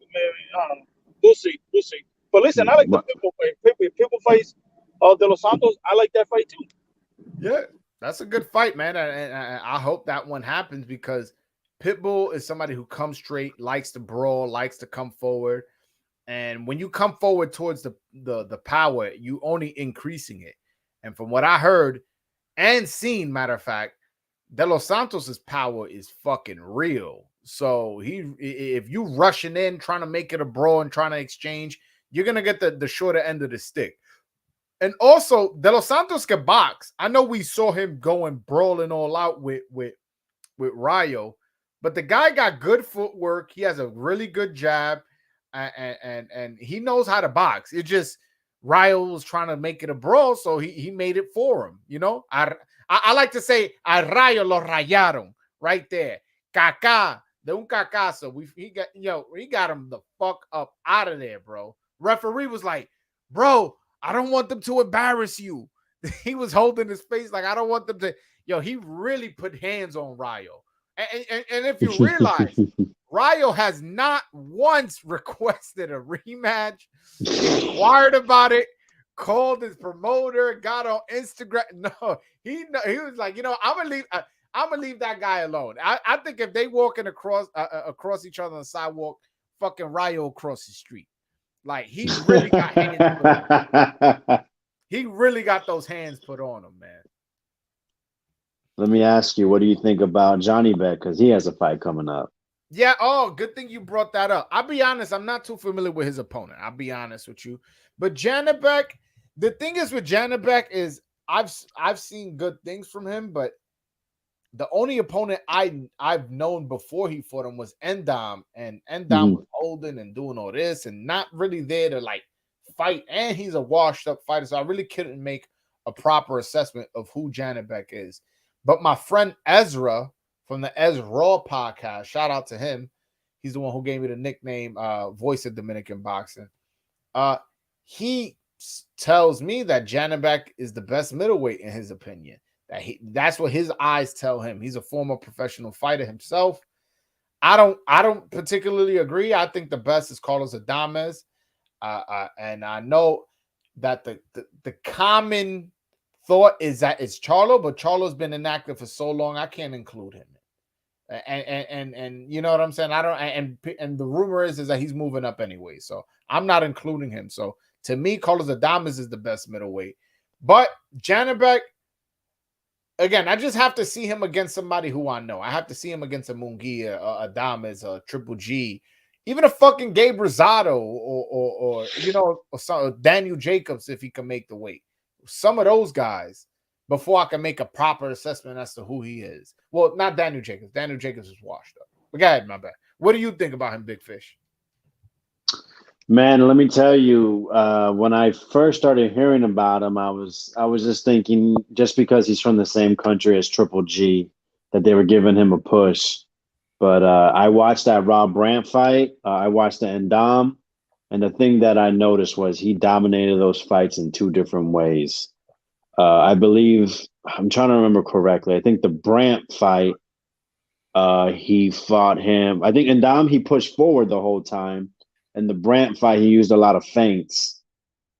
I don't know. We'll see. But listen, I like the Pitbull fight. Pitbull fights De Los Santos. I like that fight too. Yeah, that's a good fight, man. And I hope that one happens because Pitbull is somebody who comes straight, likes to brawl, likes to come forward. And when you come forward towards the power, you only increasing it. And from what I heard and seen, matter of fact, De Los Santos's power is fucking real. So if you rushing in, trying to make it a brawl and trying to exchange, you're gonna get the shorter end of the stick. And also, De Los Santos can box. I know we saw him going brawling all out with Rayo, but the guy got good footwork. He has a really good jab, and he knows how to box. It just Rayo was trying to make it a brawl, so he made it for him. You know, I like to say, a Rayo lo rayaron right there. Kaká, de un cacazo. He got him the fuck up out of there, bro. Referee was like, bro, I don't want them to embarrass you. He was holding his face like, I don't want them to. Yo, he really put hands on Rayo. And if you realize, Rayo has not once requested a rematch, inquired about it, called his promoter, got on Instagram. No, he was like, I'm gonna leave that guy alone. I think if they walking across each other on the sidewalk, fucking Rayo across the street. Like, he really got hands put on. He really got those hands put on him, man. Let me ask you, what do you think about Johnny Beck? Because he has a fight coming up. Yeah. Oh, good thing you brought that up. I'll be honest, I'm not too familiar with his opponent. I'll be honest with you. But Janibek, the thing is with Janibek is I've seen good things from him, but the only opponent I've known before he fought him was Endam, and Endam was holding and doing all this and not really there to like fight. And he's a washed up fighter, so I really couldn't make a proper assessment of who Janibek is. But my friend Ezra from the Ezra podcast, shout out to him. He's the one who gave me the nickname Voice of Dominican Boxing. He tells me that Janibek is the best middleweight in his opinion. That's what his eyes tell him. He's a former professional fighter himself. I don't particularly agree. I think the best is Carlos Adames. And I know that the common thought is that it's Charlo, but Charlo's been inactive for so long, I can't include him. And you know what I'm saying? I don't. And the rumor is that he's moving up anyway, so I'm not including him. So to me, Carlos Adames is the best middleweight. But Janibek, again, I just have to see him against somebody who I know. I have to see him against a Munguia, Adames, a Triple G, even a fucking Gabe Rosado, or Daniel Jacobs if he can make the weight. Some of those guys before I can make a proper assessment as to who he is. Well, not Daniel Jacobs. Daniel Jacobs is washed up. But go ahead, my bad. What do you think about him, Big Fish? Man, let me tell you, when I first started hearing about him, I was just thinking, just because he's from the same country as Triple G, that they were giving him a push. But I watched that Rob Brandt fight. I watched the Endam. And the thing that I noticed was he dominated those fights in two different ways. I believe, I'm trying to remember correctly, I think the Brandt fight, he fought him. I think Endam, he pushed forward the whole time. And the Brandt fight, he used a lot of feints.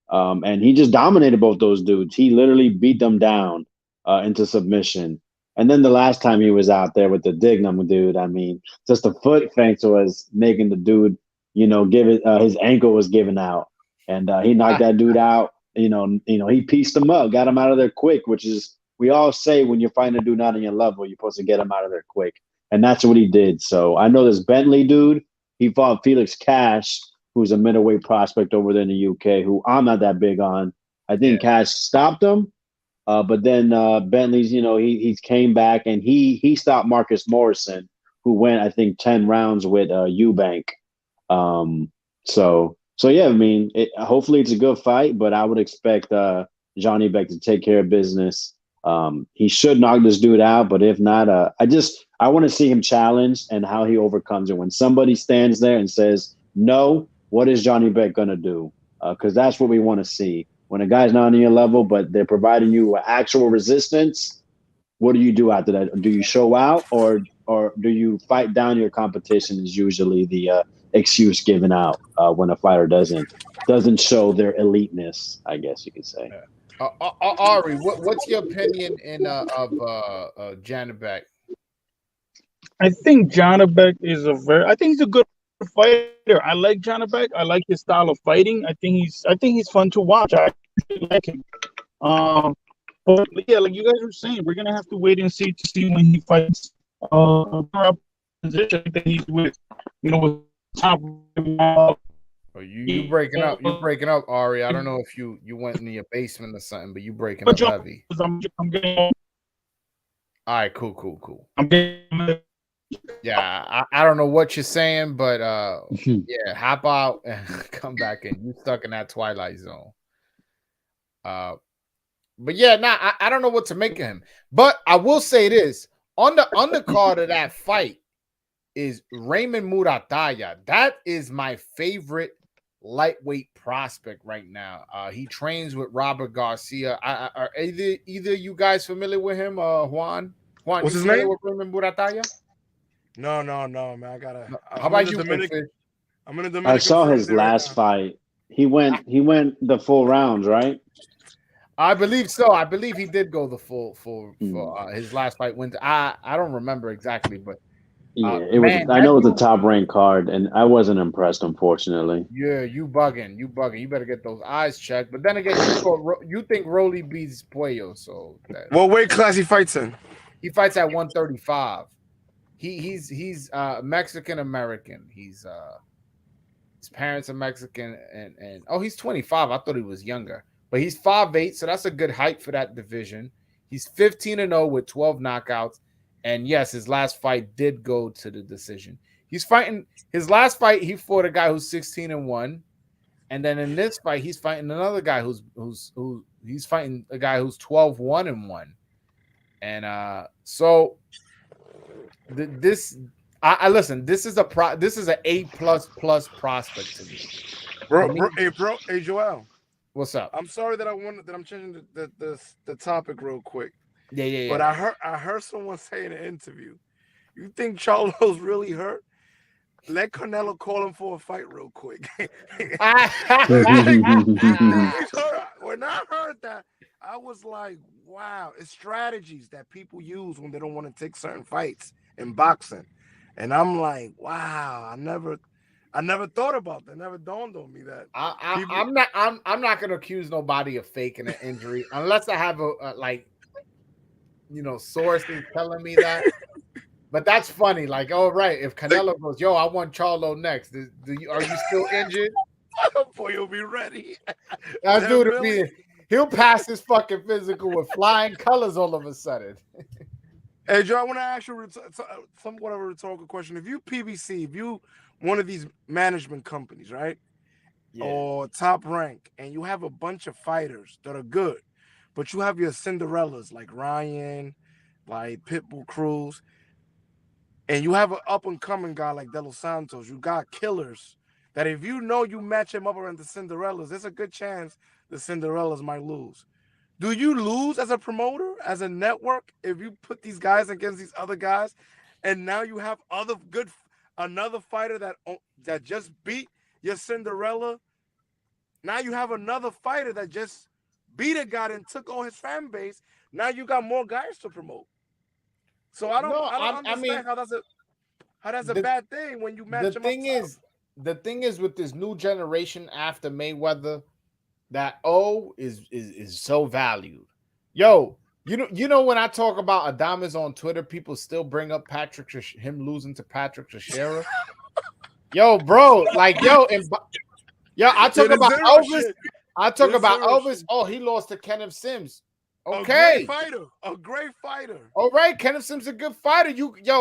And he just dominated both those dudes. He literally beat them down into submission. And then the last time he was out there with the Dignum dude, I mean, just the foot feints was making the dude, his ankle was giving out. And he knocked that dude out. He pieced him up, got him out of there quick, which is, we all say when you're fighting a dude not on your level, you're supposed to get him out of there quick. And that's what he did. So I know this Bentley dude, he fought Felix Cash, who's a middleweight prospect over there in the UK, who I'm not that big on. I think Cash stopped him, but then Bentley's, he came back and he stopped Marcus Morrison, who went, I think, 10 rounds with Eubank. So yeah, I mean, hopefully it's a good fight, but I would expect Johnny Beck to take care of business. He should knock this dude out, but if not, I want to see him challenge and how he overcomes it. When somebody stands there and says no, what is Johnny Beck gonna do? Because that's what we want to see. When a guy's not on your level, but they're providing you actual resistance, what do you do after that? Do you show out, or do you fight down your competition? Is usually the excuse given out when a fighter doesn't show their eliteness, I guess you could say. Ari, what's your opinion of Janibek? I think Janibek is I think he's a good fighter. I like Janibek. I like his style of fighting. I think he's fun to watch. I actually like him. But yeah, like you guys were saying, we're gonna have to wait and see when he fights position that he's with, with top Oh, you breaking up? You breaking up, Ari? I don't know if you went in your basement or something, but you breaking up heavy. I'm getting. All right, cool. I'm getting. Yeah, I don't know what you're saying, but yeah, hop out and come back in. You stuck in that twilight zone. But yeah, I don't know what to make of him. But I will say this: on the undercard of that fight is Raymond Murataya. That is my favorite lightweight prospect right now. He trains with Robert Garcia. Are either you guys familiar with him? Juan, what's you his familiar name? with Raymond Murataya? No, man. How about you, Dominican? I'm in the Dominican. I saw his last fight. He went the full rounds, right? I believe so. I believe he did go the full for his last fight. Went. I don't remember exactly, but yeah, it was. man, I know it was a top ranked card, and I wasn't impressed, unfortunately. Yeah, you bugging. You better get those eyes checked. But then again, you think Rolly beats Puello, so what weight class he fights in? He fights at 135. He's Mexican American. His parents are Mexican, and oh, he's 25. I thought he was younger, but he's 5'8", so that's a good height for that division. He's 15-0 with 12 knockouts, and yes, his last fight did go to the decision. He's fighting his last fight. He fought a guy who's 16-1, and then in this fight, he's fighting another guy he's fighting a guy who's 12-1-1, and so this. I listen. This is an A++ prospect to me. Hey, Joel. What's up? I'm sorry that I'm changing the topic real quick. Yeah. But I heard someone say in an interview, you think Charlo's really hurt? Let Canelo call him for a fight real quick. When I heard that, I was like, wow, it's strategies that people use when they don't want to take certain fights in boxing. And I'm like, wow, I never thought about that. Never dawned on me that. I'm not gonna accuse nobody of faking an injury unless I have a sources telling me that. But that's funny. Like, oh right, if Canelo goes, yo, I want Charlo next. Are you still injured? Boy, you'll be ready. That dude he'll pass his fucking physical with flying colors all of a sudden. Hey, Joe, I want to ask you somewhat of a rhetorical question. If you PBC, if you one of these management companies, right? Yeah. Or top rank, and you have a bunch of fighters that are good, but you have your Cinderellas like Ryan, like Pitbull Cruz, and you have an up-and-coming guy like De Los Santos, you got killers that if you know you match him up around the Cinderellas, there's a good chance the Cinderellas might lose. Do you lose as a promoter, as a network, if you put these guys against these other guys, and now you have another fighter that just beat your Cinderella? Now you have another fighter that just beat a guy and took all his fan base. Now you got more guys to promote. So I don't understand how that's a bad thing when you match them up. The thing is with this new generation after Mayweather, that O is so valued. Yo, you know when I talk about Adames on Twitter, people still bring up him losing to Patrick Teixeira. Yo, bro, like I talk about Elvis. I talk about Elvis. Oh, he lost to Kenneth Sims. Okay, a great fighter. All right, Kenneth Sims a good fighter.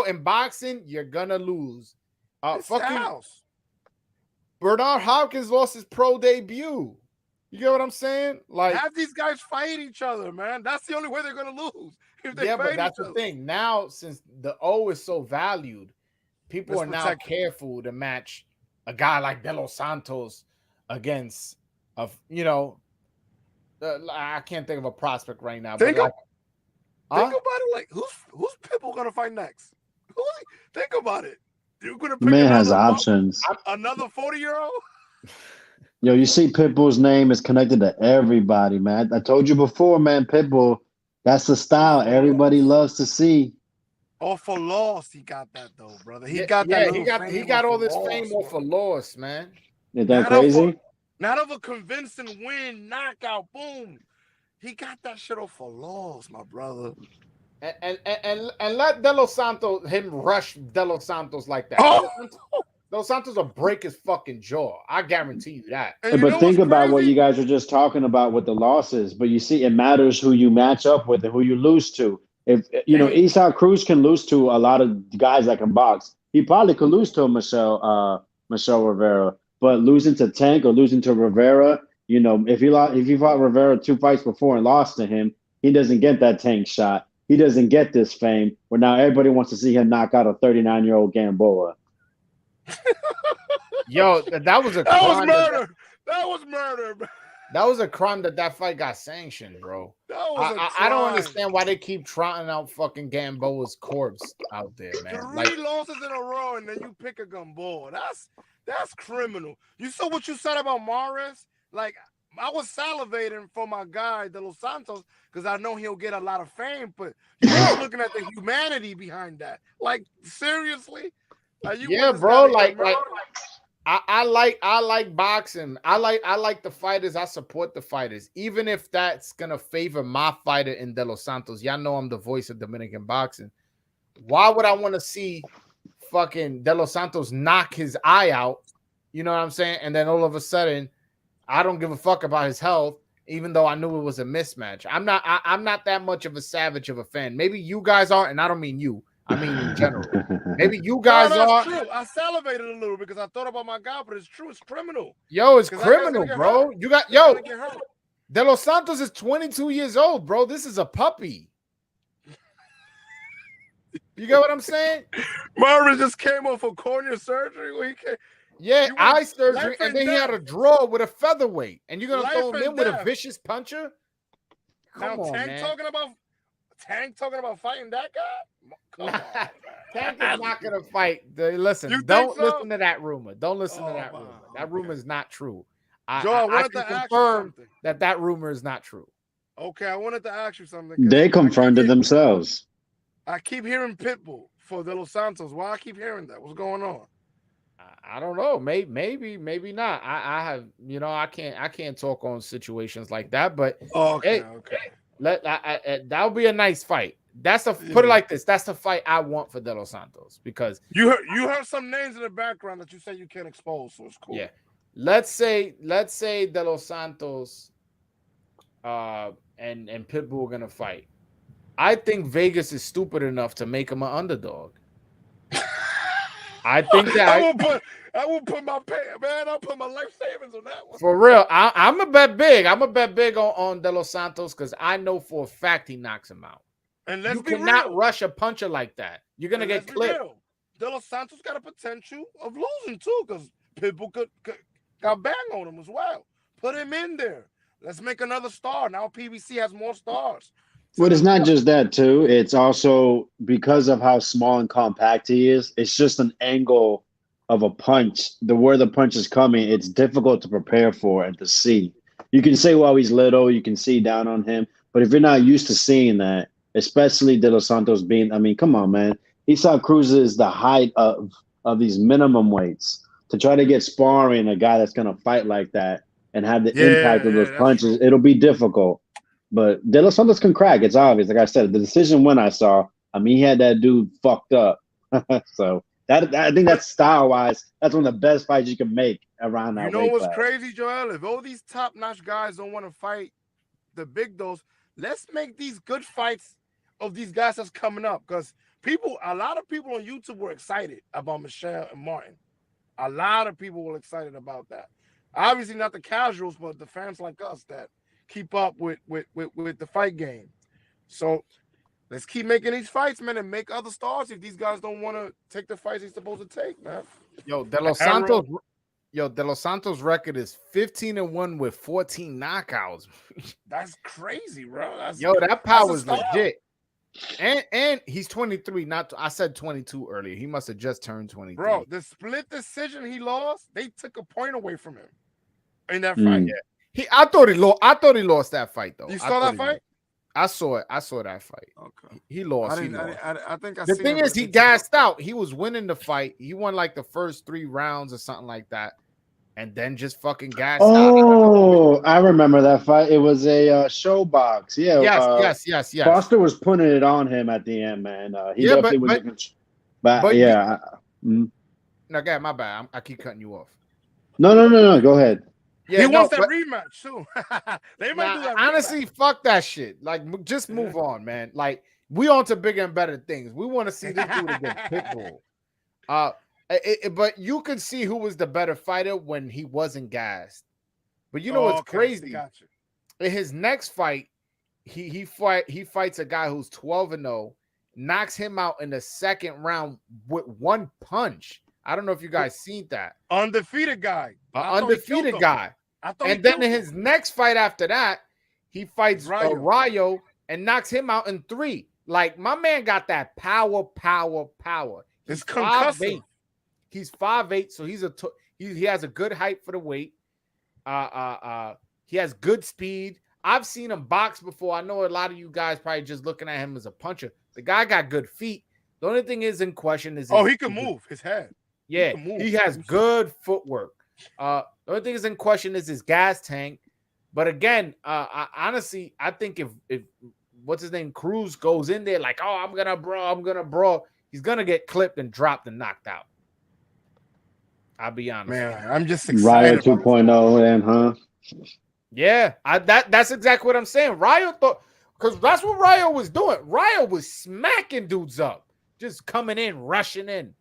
In boxing, you're gonna lose. Fucking Bernard Hopkins lost his pro debut. You get what I'm saying? Like, have these guys fight each other, man. That's the only way they're gonna lose. But that's the thing. Now, since the O is so valued, people are now careful to match a guy like De Los Santos against I can't think of a prospect right now. Think about it. Like, who's Pitbull gonna fight next? Think about it. You're gonna pick man has options. Another 40-year-old. Yo, you see Pitbull's name is connected to everybody, man. I told you before, man, Pitbull, that's the style everybody loves to see. Oh, for loss, he got that though, brother. He got that. He got all this fame off for loss, man. Is that crazy? Not of a convincing win, knockout, boom. He got that shit off for loss, my brother. And let De Los Santos rush De Los Santos like that. Oh. Dos Santos will break his fucking jaw. I guarantee you that. And but think about what you guys were just talking about with the losses. But you see, it matters who you match up with and who you lose to. If Isaac Cruz can lose to a lot of guys that can box, he probably could lose to Michelle Rivera. But losing to Tank or losing to Rivera, if he fought Rivera 2 fights before and lost to him, he doesn't get that Tank shot. He doesn't get this fame. Where now everybody wants to see him knock out a 39-year-old Gamboa. Yo, that was a that crime. Was murder. That was murder. Bro. That was a crime that fight got sanctioned, bro. I don't understand why they keep trotting out fucking Gamboa's corpse out there, man. 3 losses in a row, and then you pick a Gamboa. That's criminal. You saw what you said about Mares? Like, I was salivating for my guy, De Los Santos, because I know he'll get a lot of fame, but you're looking at the humanity behind that. Like, seriously? Yeah, bro. Like I like boxing. I like the fighters. I support the fighters, even if that's gonna favor my fighter in De Los Santos. Y'all know I'm the voice of Dominican boxing. Why would I want to see fucking De Los Santos knock his eye out? You know what I'm saying? And then all of a sudden, I don't give a fuck about his health, even though I knew it was a mismatch. I'm not that much of a savage of a fan. Maybe you guys are, and I don't mean you. I mean in general. Maybe you guys are. True. I salivated a little because I thought about my guy, but it's true. It's criminal. Yo, it's criminal, bro. You got De Los Santos is 22 years old, bro. This is a puppy. You get what I'm saying? Marvin just came off of cornea surgery. Eye surgery, and then he had a draw with a featherweight, and you're gonna throw him in with a vicious puncher? Come on, man. Tank talking about fighting that guy? Come on, Tank is not gonna fight. Listen, don't listen to that rumor. Don't listen to that rumor. That rumor is not true. I can confirm that rumor is not true. Okay, I wanted to ask you something. They confirmed it themselves. I keep hearing Pitbull for De Los Santos. Why I keep hearing that? What's going on? I don't know. Maybe not. I have, I can't talk on situations like that. But okay. That would be a nice fight. Put it like this. That's the fight I want for De Los Santos because you heard some names in the background that you said you can't expose, so it's cool. Yeah. Let's say De Los Santos and Pitbull are gonna fight. I think Vegas is stupid enough to make him an underdog. I think that I will put my pay, man. I'll put my life savings on that one. For real. I'm a bet big. I'm a bet big on De Los Santos because I know for a fact he knocks him out. And you cannot rush a puncher like that. You're gonna get clipped. De Los Santos got a potential of losing too because people got bang on him as well. Put him in there. Let's make another star. Now PBC has more stars. Well, it's not just that too. It's also because of how small and compact he is. It's just an angle of a punch. Where the punch is coming, it's difficult to prepare for and to see. You can say, well, he's little. You can see down on him. But if you're not used to seeing that, especially De Los Santos being, I mean, come on, man. Isaac Cruz is the height of these minimum weights. To try to get sparring a guy that's going to fight like that and have the impact of those punches, it'll be difficult. But De Los Santos can crack. It's obvious. Like I said, the decision when I saw, I mean, he had that dude fucked up. So I think that's style-wise, that's one of the best fights you can make around that. You know what's crazy, Joel? If all these top-notch guys don't want to fight the big dogs, let's make these good fights of these guys that's coming up. Because a lot of people on YouTube were excited about Michelle and Martin. A lot of people were excited about that. Obviously not the casuals, but the fans like us that keep up with the fight game. So let's keep making these fights, man, and make other stars if these guys don't want to take the fights they're supposed to take, man. De Los Santos record is 15-1 with 14 knockouts. That's crazy, bro. That power is legit. And he's 23. I said 22 earlier. He must have just turned 23. Bro, the split decision he lost, they took a point away from him in that fight. Yeah. I thought he lost that fight though. You saw that fight? I saw it. I saw that fight. Okay. He lost. I think the thing is, he gassed out. He was winning the fight. He won like the first 3 rounds or something like that, and then just fucking gassed out. Oh, I remember that fight. It was a show box. Yeah. Yes. Foster was putting it on him at the end, man. He definitely was. No, go ahead, my bad. I keep cutting you off. No. Go ahead. Yeah, he wants that rematch too. They might do that. Honestly, fuck that shit. Like, just move on, man. Like, we on to bigger and better things. We want to see this dude against Pitbull. But you could see who was the better fighter when he wasn't gassed. But you know what's crazy? Gotcha. In his next fight, he fights a guy who's 12-0, knocks him out in the second round with one punch. I don't know if you guys seen that. Undefeated guy. Undefeated guy. And then in his next fight after that, he fights Rayo and knocks him out in 3. Like, my man got that power. It's concussive. He's 5'8", so he has a good height for the weight. He has good speed. I've seen him box before. I know a lot of you guys probably just looking at him as a puncher. The guy got good feet. The only thing is in question is he can move his head. Yeah, he has good footwork. The only thing is in question is his gas tank. But again, honestly, I think if what's his name, Cruz goes in there like, I'm gonna brawl, he's gonna get clipped and dropped and knocked out. I'll be honest. Man, I'm just excited. Rayo 2.0, then, huh? Yeah, that's exactly what I'm saying. Rayo thought, because that's what Rayo was doing. Rayo was smacking dudes up, just coming in, rushing in.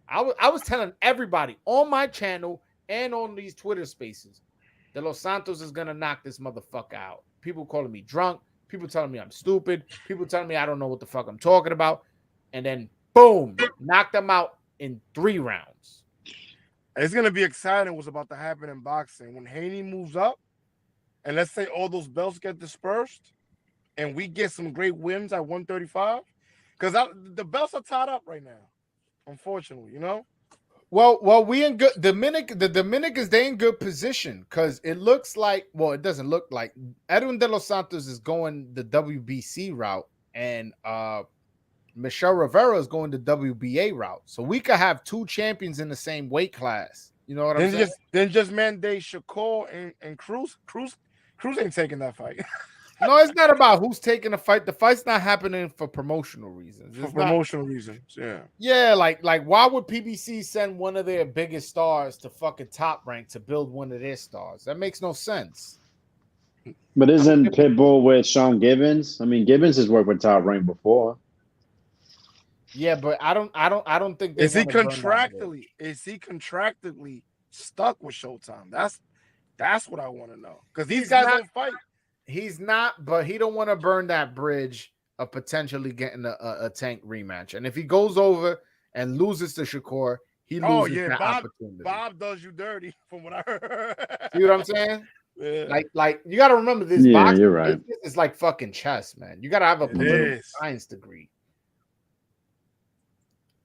I was telling everybody on my channel and on these Twitter spaces that Los Santos is gonna knock this motherfucker out. People calling me drunk, people telling me I'm stupid, people telling me I don't know what the fuck I'm talking about, and then boom, knocked them out in 3 rounds. It's gonna be exciting what's about to happen in boxing when Haney moves up, and let's say all those belts get dispersed, and we get some great wins at 135, because the belts are tied up right now, unfortunately, you know. Well, we in good. The Dominicans, they in good position because it looks like. Well, it doesn't look like Edwin de los Santos is going the WBC route, and Michelle Rivera is going the WBA route. So we could have 2 champions in the same weight class. You know what I'm saying? Then just mandate Shakur and Cruz. Cruz ain't taking that fight. No, it's not about who's taking the fight. The fight's not happening for promotional reasons. Yeah. Yeah, like why would PBC send one of their biggest stars to fucking Top Rank to build one of their stars? That makes no sense. But isn't Pitbull with Sean Gibbons? I mean, Gibbons has worked with Top Rank before. Yeah, but I don't think is he contractually stuck with Showtime? That's what I want to know. Because these guys don't fight. He's not, but he don't want to burn that bridge of potentially getting a Tank rematch. And if he goes over and loses to Shakur, he loses that opportunity. Bob does you dirty, from what I heard. See what I'm saying? Yeah. Like you got to remember this. Yeah, boxing, you're right. It's like fucking chess, man. You got to have a political science degree.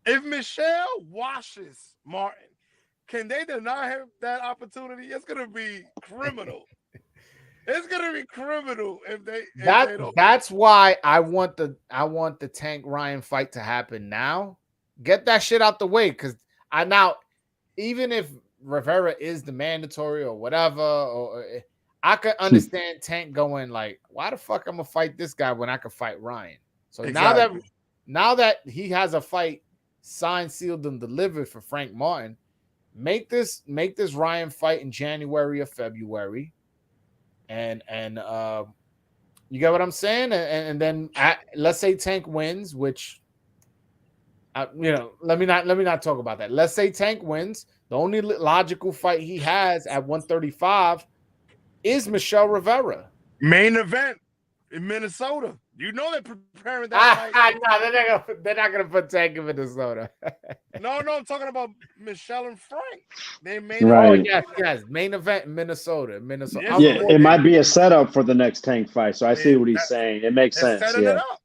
If Michelle washes Martin, can they deny him that opportunity? It's gonna be criminal. It's gonna be criminal if they don't. That's why I want the Tank Ryan fight to happen now. Get that shit out the way, because even if Rivera is the mandatory or whatever, or I could understand Tank going like, why the fuck I'm gonna fight this guy when I could fight Ryan? So now that he has a fight signed, sealed, and delivered for Frank Martin, make this Ryan fight in January or February. And you get what I'm saying, and then let's say Tank wins, which let me not talk about that. Let's say Tank wins. The only logical fight he has at 135 is Michelle Rivera. Main event in Minnesota. You know they're preparing that fight. No, they're not gonna put Tank in Minnesota. No, I'm talking about Michelle and Frank. They made yes, main event in Minnesota. Yeah, it might be a setup for the next Tank fight. So I see what he's saying. It makes sense. Setting it up.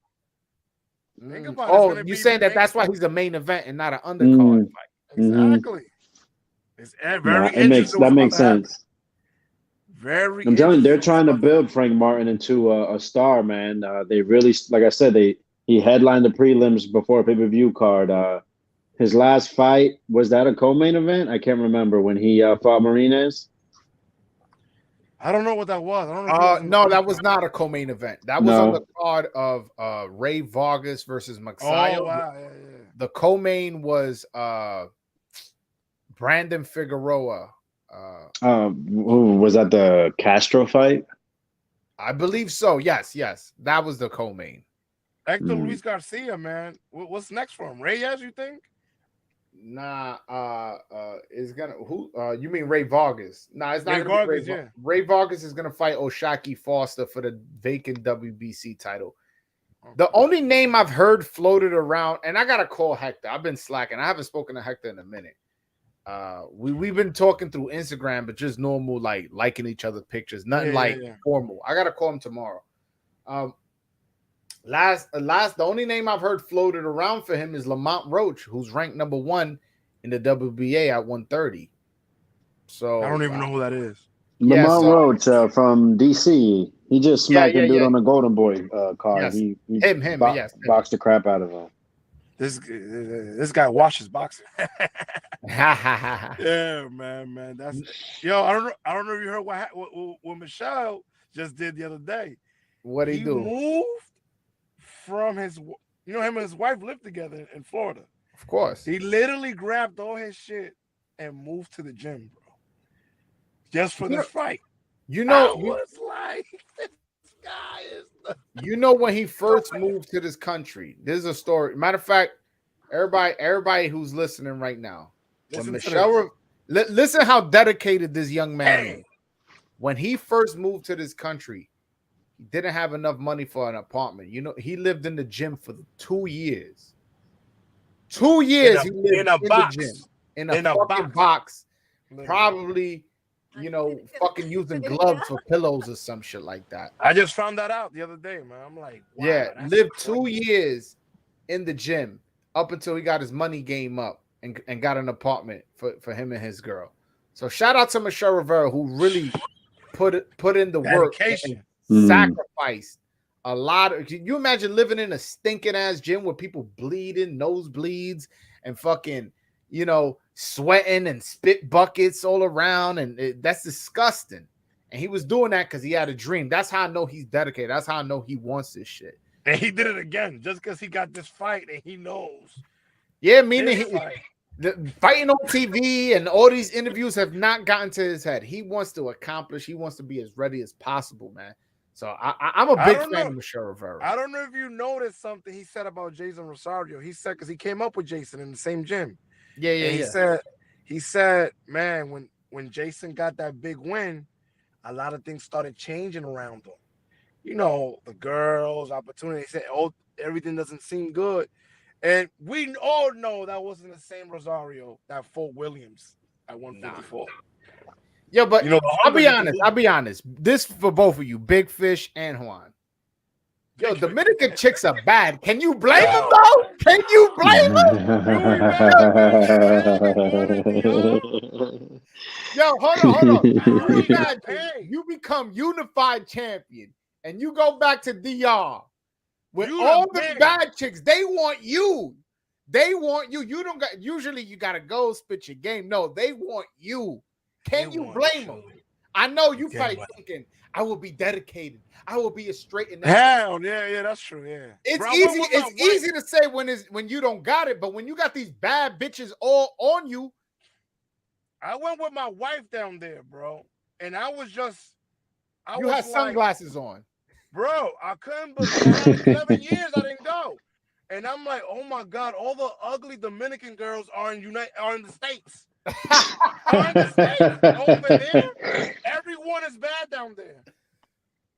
Think about it. You're saying that's why he's a main event and not an undercard fight. Exactly. It's very interesting. That makes sense. Very. I'm telling you, they're trying to build Frank Martin into a star, man. They really, like I said, he headlined the prelims before a pay-per-view card. His last fight, was that a co-main event? I can't remember when he fought Martinez. I don't know what that was. No, that was not a co-main event. That was on the card of Ray Vargas versus Maxayo. Oh, wow. Yeah. The co-main was Brandon Figueroa. Was that the Castro fight? I believe so. Yes, that was the co-main. Hector Luis Garcia, man. What's next for him? Reyes, you think? Nah, is gonna who? You mean Ray Vargas? Nah, it's not Ray gonna Vargas, be Ray. Ray Vargas is gonna fight Oshaki Foster for the vacant WBC title. The only name I've heard floated around, and I gotta call Hector. I've been slacking. I haven't spoken to Hector in a minute. We've been talking through Instagram, but just normal, like liking each other's pictures, nothing formal. I gotta call him tomorrow. The only name I've heard floated around for him is Lamont Roach, who's ranked number 1 in the WBA at 130. So I don't even know who that is. Lamont Roach from DC. He just smacked a dude on the Golden Boy card. Yes. He boxed the crap out of him. This guy washes boxing. Yeah, man. That's yo. I don't know if you heard what Michelle just did the other day. What he do? Moved from his, him and his wife lived together in Florida. Of course. He literally grabbed all his shit and moved to the gym, bro, just for this fight. I was like, this guy is. When he first moved to this country, there's a story. Matter of fact, everybody who's listening right now, listen how dedicated this young man is. When he first moved to this country, he didn't have enough money for an apartment. He lived in the gym for 2 years. 2 years he lived in the gym in a fucking box. Probably, fucking using gloves for pillows or some shit like that. I just found that out the other day, man. I'm like, wow, lived 2 years in the gym up until he got his money game up and got an apartment for him and his girl. So shout out to Michelle Rivera, who really put in the work and sacrificed a lot. Can you imagine living in a stinking ass gym where people bleeding, nosebleeds, and fucking, sweating and spit buckets all around, and that's disgusting. And he was doing that because he had a dream. That's how I know he's dedicated. That's how I know he wants this shit. And he did it again just because he got this fight and he knows. Yeah, meaning the fighting on TV and all these interviews have not gotten to his head. He wants to accomplish. He wants to be as ready as possible, man. So I'm a big fan of Michelle Rivera. I don't know if you noticed something he said about Jason Rosario. He said, because he came up with Jason in the same gym. He said, man, when Jason got that big win, a lot of things started changing around him. The girls, opportunity. He said, everything doesn't seem good. And we all know that wasn't the same Rosario that fought Williams at 154. Yeah, but I'll be honest. This for both of you, Big Fish and Juan. Yo, Dominican chicks are bad. Can you blame them, though? Can you blame them? Yo, hold on. You become unified champion, and you go back to DR with all the bad chicks. They want you. You don't got. Usually, you gotta go spit your game. No, they want you. Can you blame them? I know you probably thinking, I will be dedicated. I will be a straight and hell yeah, that's true. Yeah, it's easy to say when you don't got it, but when you got these bad bitches all on you. I went with my wife down there, bro, and I was you had sunglasses on, bro. I couldn't believe 11 years I didn't go, and I'm like, oh my god, all the ugly Dominican girls are in the States. Over there, everyone is bad down there.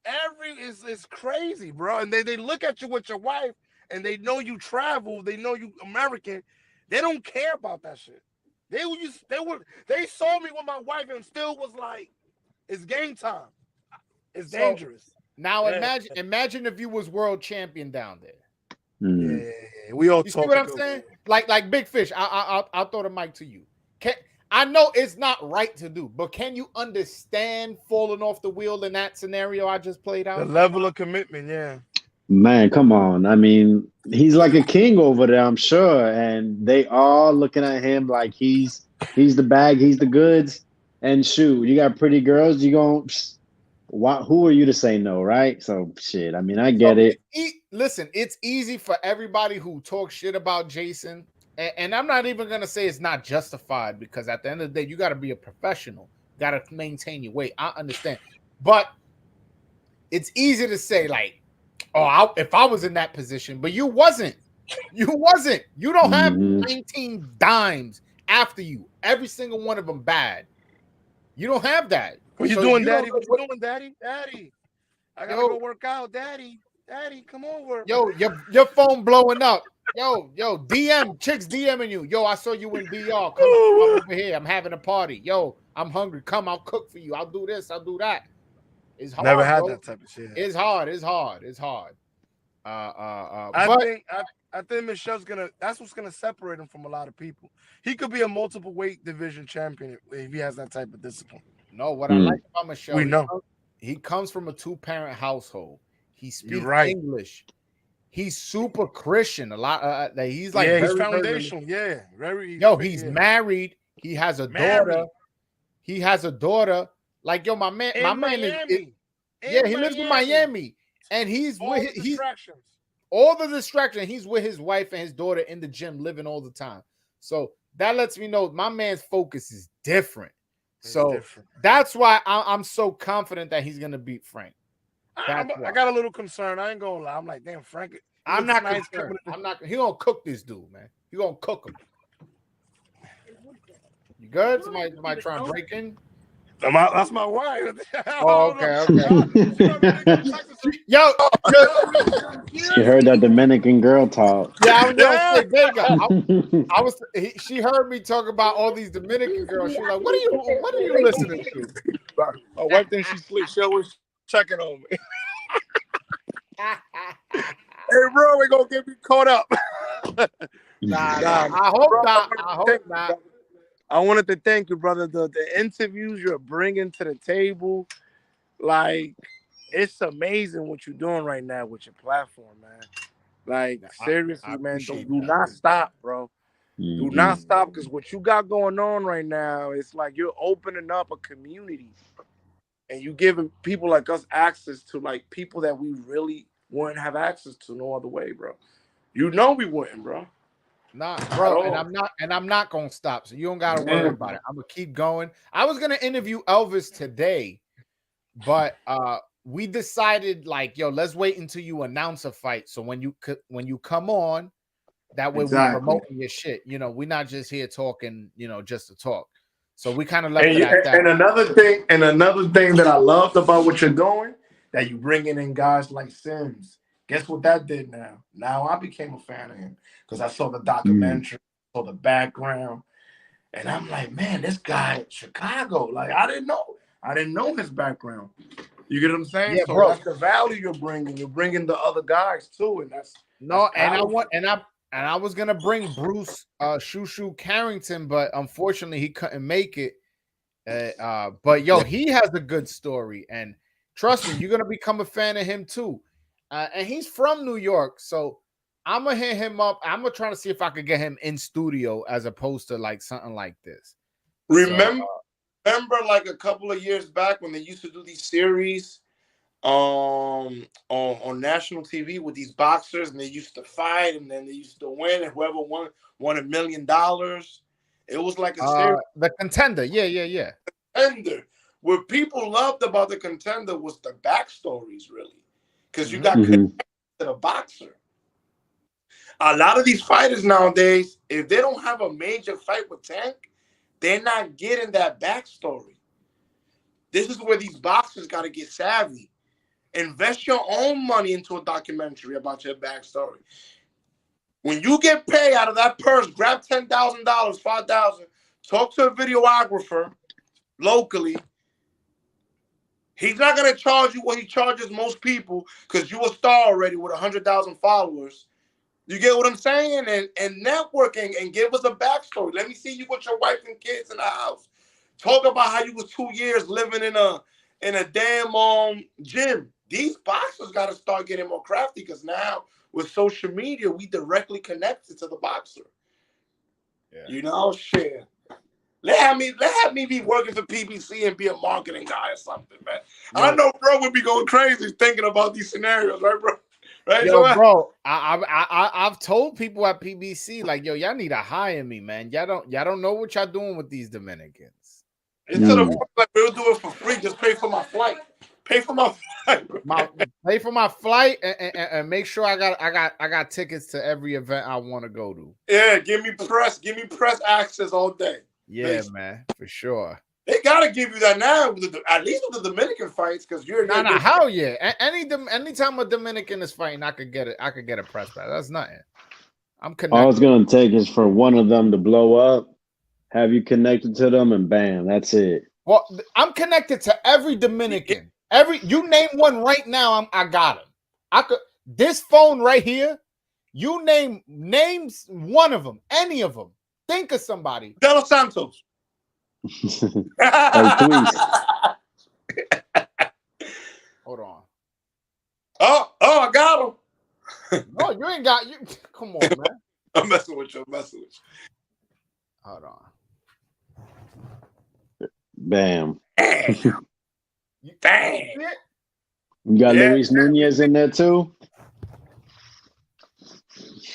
It's crazy, bro. And they look at you with your wife, and they know you travel. They know you American. They don't care about that shit. They saw me with my wife and still was like, it's game time. It's dangerous. Now imagine if you was world champion down there. Yeah, we all. You see what I'm saying? Like Big Fish. I'll throw the mic to you. I know it's not right to do, but can you understand falling off the wheel in that scenario I just played out? The level of commitment, yeah. Man, come on. I mean, he's like a king over there, I'm sure. And they all looking at him like he's the bag, he's the goods. And shoot, you got pretty girls, who are you to say no, right? So shit, I mean, I get it. Listen, it's easy for everybody who talks shit about Jason and I'm not even gonna say it's not justified, because at the end of the day, you got to be a professional, got to maintain your weight. I understand, but it's easy to say like, oh, if I was in that position, but you wasn't. You wasn't. You don't have 19 dimes after you. Every single one of them bad. You don't have that. What you doing, Daddy? What you doing, Daddy? Daddy, I gotta go work out, Daddy. Daddy, come over. Yo, your phone blowing up. Yo, DM, chicks DMing you. Yo, I saw you in DR. Come over here. I'm having a party. Yo, I'm hungry. Come, I'll cook for you. I'll do this. I'll do that. It's hard. Never had that type of shit. It's hard. It's hard. I think Michelle's that's what's gonna separate him from a lot of people. He could be a multiple weight division champion if he has that type of discipline. No, what I like about Michelle, we know he comes from a 2-parent household. He speaks English. He's super Christian. A lot. He's like he's foundational. Very. He's married. He has a daughter. He has a daughter. Like my man is. He lives in Miami, and he's all the distractions. He's with his wife and his daughter in the gym, living all the time. So that lets me know my man's focus is different. That's why I'm so confident that he's gonna beat Frank. I got a little concern. I ain't gonna lie. I'm like, damn, Frank. I'm not concerned. He gonna cook this dude, man. He gonna cook him. You good? Somebody trying to break in? That's my wife. Oh, okay. Yo, she heard that Dominican girl talk. Yeah, I was. She heard me talk about all these Dominican girls. She was like, "What are you listening to?" My wife thinks she sleeps. She always checking on me. Hey, bro, we gonna get me caught up. Nah, I hope not. I hope not. I wanted to thank you, brother. The interviews you're bringing to the table, like, it's amazing what you're doing right now with your platform, man. Like, seriously, man, do not stop, bro. Do not stop, because what you got going on right now, it's like you're opening up a community, and you giving people like us access to like people that we really wouldn't have access to no other way, bro. You know we wouldn't, bro. Nah, bro, and I'm not gonna stop. So you don't gotta worry about it. I'm gonna keep going. I was gonna interview Elvis today, but we decided like, yo, let's wait until you announce a fight. So when you come on, that way we're promoting your shit. You know, we're not just here talking, just to talk. So we kind of left it at that. And another thing that I loved about what you're doing, that you bringing in guys like Sims. Guess what that did now? Now I became a fan of him because I saw the documentary, saw the background, and I'm like, man, this guy, Chicago. Like I didn't know his background. You get what I'm saying? Yeah, so bro. That's the value you're bringing. You're bringing the other guys too, and that's I was gonna bring Bruce Shushu Carrington, but unfortunately he couldn't make it. But yo, he has a good story, and trust me, you're gonna become a fan of him too. And he's from New York, so I'm gonna hit him up. I'm gonna try to see if I could get him in studio as opposed to like something like this. Remember like a couple of years back when they used to do these series on national TV with these boxers, and they used to fight, and then they used to win, and whoever won $1 million. It was like a series. The Contender, yeah. Contender. What people loved about the Contender was the backstories, really, because you got connected to the boxer. A lot of these fighters nowadays, if they don't have a major fight with Tank, they're not getting that backstory. This is where these boxers got to get savvy. Invest your own money into a documentary about your backstory. When you get paid out of that purse, grab $10,000, $5,000, talk to a videographer locally. He's not going to charge you what he charges most people because you're a star already with 100,000 followers. You get what I'm saying? And networking and give us a backstory. Let me see you with your wife and kids in the house. Talk about how you was 2 years living in a damn gym. These boxers got to start getting more crafty because now with social media, we directly connected to the boxer. Yeah. Shit. Let me be working for PBC and be a marketing guy or something, man. Yeah. I know bro would be going crazy thinking about these scenarios, right, bro? Right, yo, Joel? bro, I've told people at PBC like, yo, y'all need to hire me, man. Y'all don't know what y'all doing with these Dominicans. It's to the point like we'll do it for free. Just pay for my flight. Pay for my flight. Pay for my flight and make sure I got tickets to every event I want to go to. Yeah, give me press access all day. Yeah, man, for sure. They gotta give you that now, at least with the Dominican fights, because you're hell yeah. Anytime a Dominican is fighting, I could get it. I could get a press pass. That's nothing. I'm connected. All it's gonna take is for one of them to blow up, have you connected to them, and bam, that's it. Well, I'm connected to every Dominican. You name one right now, I got him. I could this phone right here. You names one of them, any of them. Think of somebody. De Los Santos. Please. Hold on. Oh, I got him. No, you ain't got you. Come on, man. I'm messing with you. Hold on. Bam. Dang. You got Luis Nunez in there too.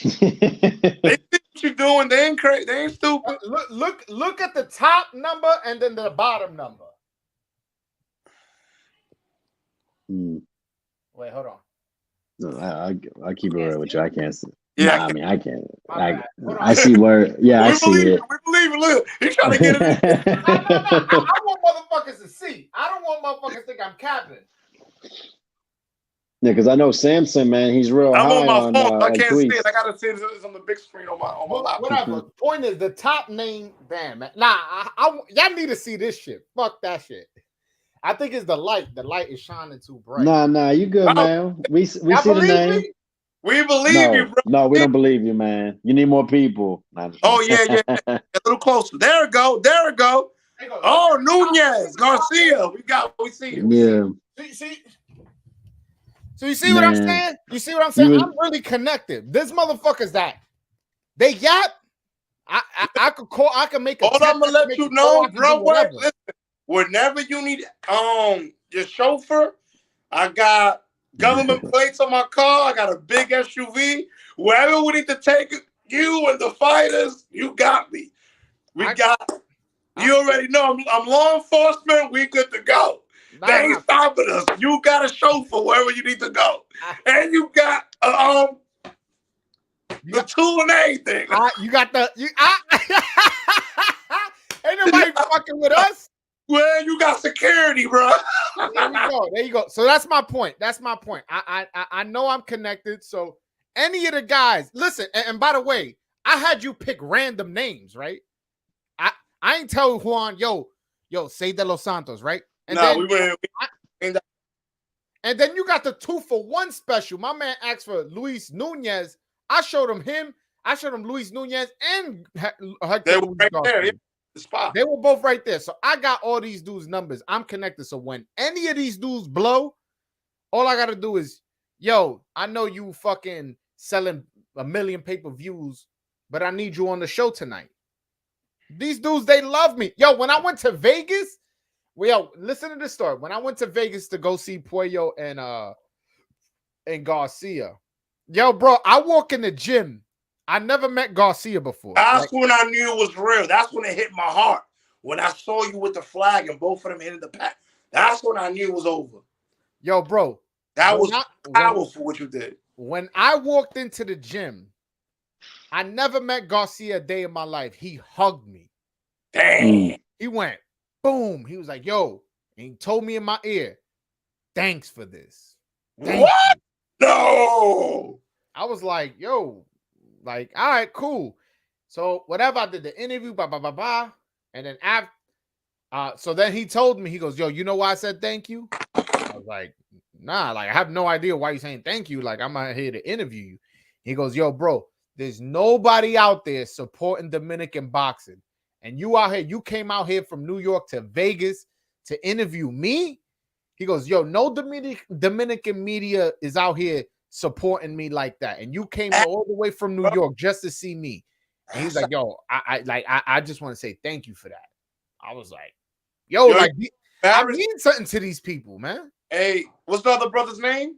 They see what you're doing. They ain't crazy. They ain't stupid. Look at the top number and then the bottom number. Wait, hold on. No, I keep it real with you. I can't see. Yeah, I mean, I can't. I see where. Yeah, I see it. We believe it. Look, he's trying to get it. No. I want motherfuckers to see. I don't want motherfuckers to think I'm capping. Yeah, because I know Samson, man. He's real I'm high on my phone. I can't tweets. see it. I gotta see it on the big screen on my laptop. Whatever. Point is, the top name. Damn, man. Nah, y'all need to see this shit. Fuck that shit. I think it's the light. The light is shining too bright. Nah, you good, man. We see the name. Me? We believe you, bro. No, we don't believe you, man. You need more people. Oh, yeah. A little closer. There we go. Oh, Nunez, Garcia. We see it. Yeah. So you see what I'm saying? You see what I'm saying? I'm really connected. This motherfuckers that they yap. I could call. I can make a. Hold on, I'm gonna let you know, bro. Listen, whenever you need your chauffeur, I got government plates on my car. I got a big SUV. Wherever we need to take you and the fighters, you got me. You already know I'm law enforcement. We good to go. They ain't stopping us. You got a chauffeur wherever you need to go, and you got the tool and everything. You got the ain't nobody fucking with us. Well, you got security, bro. There you go. So that's my point. I know I'm connected. So any of the guys, listen. And by the way, I had you pick random names, right? I ain't tell Juan, yo, say De Los Santos, right? And then you got the 2-for-1 special. My man asked for Luis Nunez. I showed him. I showed him Luis Nunez and they were right there. Yeah, the spot. They were both right there. So I got all these dudes' numbers. I'm connected. So when any of these dudes blow, all I got to do is, yo, I know you fucking selling 1 million pay-per-views, but I need you on the show tonight. These dudes, they love me. Yo, when I went to Vegas, listen to this story. When I went to Vegas to go see Puello and Garcia, yo, bro, I walk in the gym. I never met Garcia before. That's when I knew it was real. That's when it hit my heart. When I saw you with the flag and both of them hitting the pack, that's when I knew it was over. Yo, bro, that was powerful what you did. When I walked into the gym, I never met Garcia a day in my life. He hugged me. Dang. He went, boom. He was like, yo, and he told me in my ear, thanks for this. What? No. I was like, yo, like, all right, cool. So whatever, I did the interview, and then after, so then he told me, he goes, yo, you know why I said thank you? I was like, nah, like I have no idea why you're saying thank you. Like I'm out here to interview you. He goes, yo, bro, there's nobody out there supporting Dominican boxing. And you out here, you came out here from New York to Vegas to interview me. He goes, yo, no Dominican media is out here supporting me like that. And you came all the way from New York just to see me. And he's like, yo, I just want to say thank you for that. I was like, yo, like I mean something to these people, man. Hey, what's the other brother's name?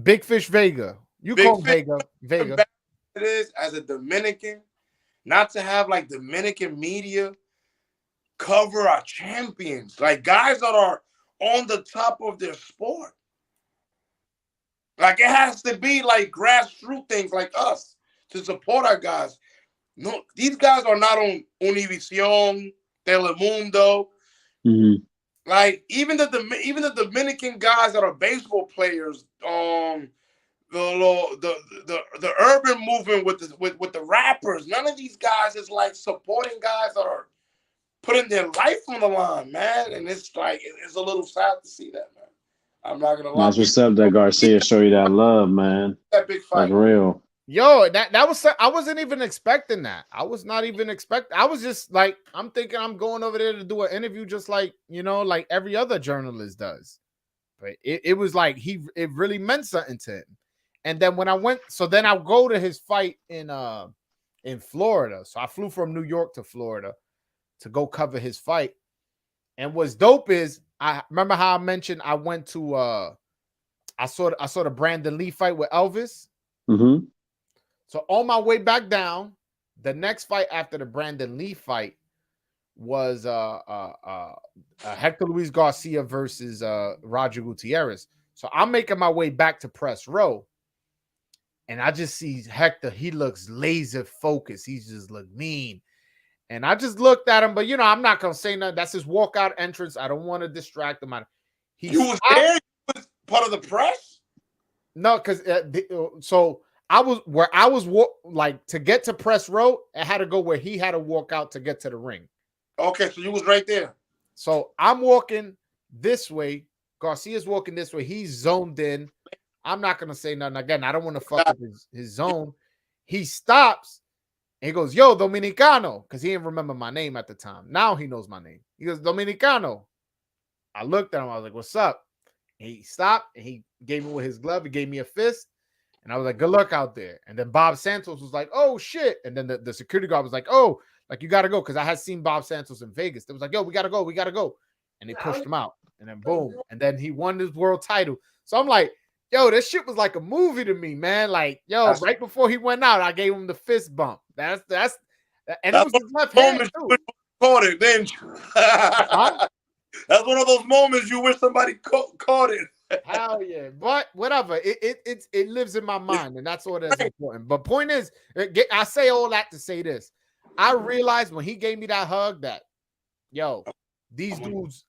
Big Fish Vega. You Big call him Fish. Vega. It is as a Dominican, not to have like Dominican media cover our champions, like guys that are on the top of their sport. Like it has to be like grassroots things like us to support our guys. No, these guys are not on Univision, Telemundo. Mm-hmm. Like even the Dominican guys that are baseball players, the urban movement with the rappers. None of these guys is like supporting guys that are putting their life on the line, man. And it's like it's a little sad to see that, man. I'm not gonna lie. That's what's up. That Garcia show you that love, man. That big fight, that's real. Yo, that was. I wasn't even expecting that. I was not even expecting. I was just like, I'm thinking I'm going over there to do an interview, just like like every other journalist does. But it was like it really meant something to him. And then when I went, so then I'll go to his fight in Florida. So I flew from New York to Florida to go cover his fight. And what's dope is I remember how I mentioned I went to I saw the Brandon Lee fight with Elvis. Mm-hmm. So on my way back down, the next fight after the Brandon Lee fight was Hector Luis Garcia versus Roger Gutierrez. So I'm making my way back to press row, and I just see Hector. He looks laser focused. He just look mean. And I just looked at him, but I'm not gonna say nothing. That's his walkout entrance. I don't want to distract him. You was there? You was part of the press? No, because so I was like to get to press row. I had to go where he had to walk out to get to the ring. Okay, so you was right there. So I'm walking this way. Garcia's walking this way. He's zoned in. I'm not gonna say nothing again. I don't want to fuck up his zone. He stops. And he goes, "Yo, Dominicano," because he didn't remember my name at the time. Now he knows my name. He goes, "Dominicano." I looked at him. I was like, "What's up?" And he stopped and he gave me with his glove. He gave me a fist. And I was like, "Good luck out there." And then Bob Santos was like, "Oh, shit." And then the security guard was like, "Oh, like you got to go." Because I had seen Bob Santos in Vegas. They was like, "Yo, we got to go. We got to go." And they pushed him out. And then boom. And then he won his world title. So I'm like, yo, this shit was like a movie to me, man. Like, yo, right before he went out, I gave him the fist bump. And it was his left hand too. Caught it, didn't you? Huh? That's one of those moments you wish somebody caught it. Hell yeah. But whatever. It lives in my mind, and that's all that's important. But point is, I say all that to say this. I realized when he gave me that hug that, yo, these dudes,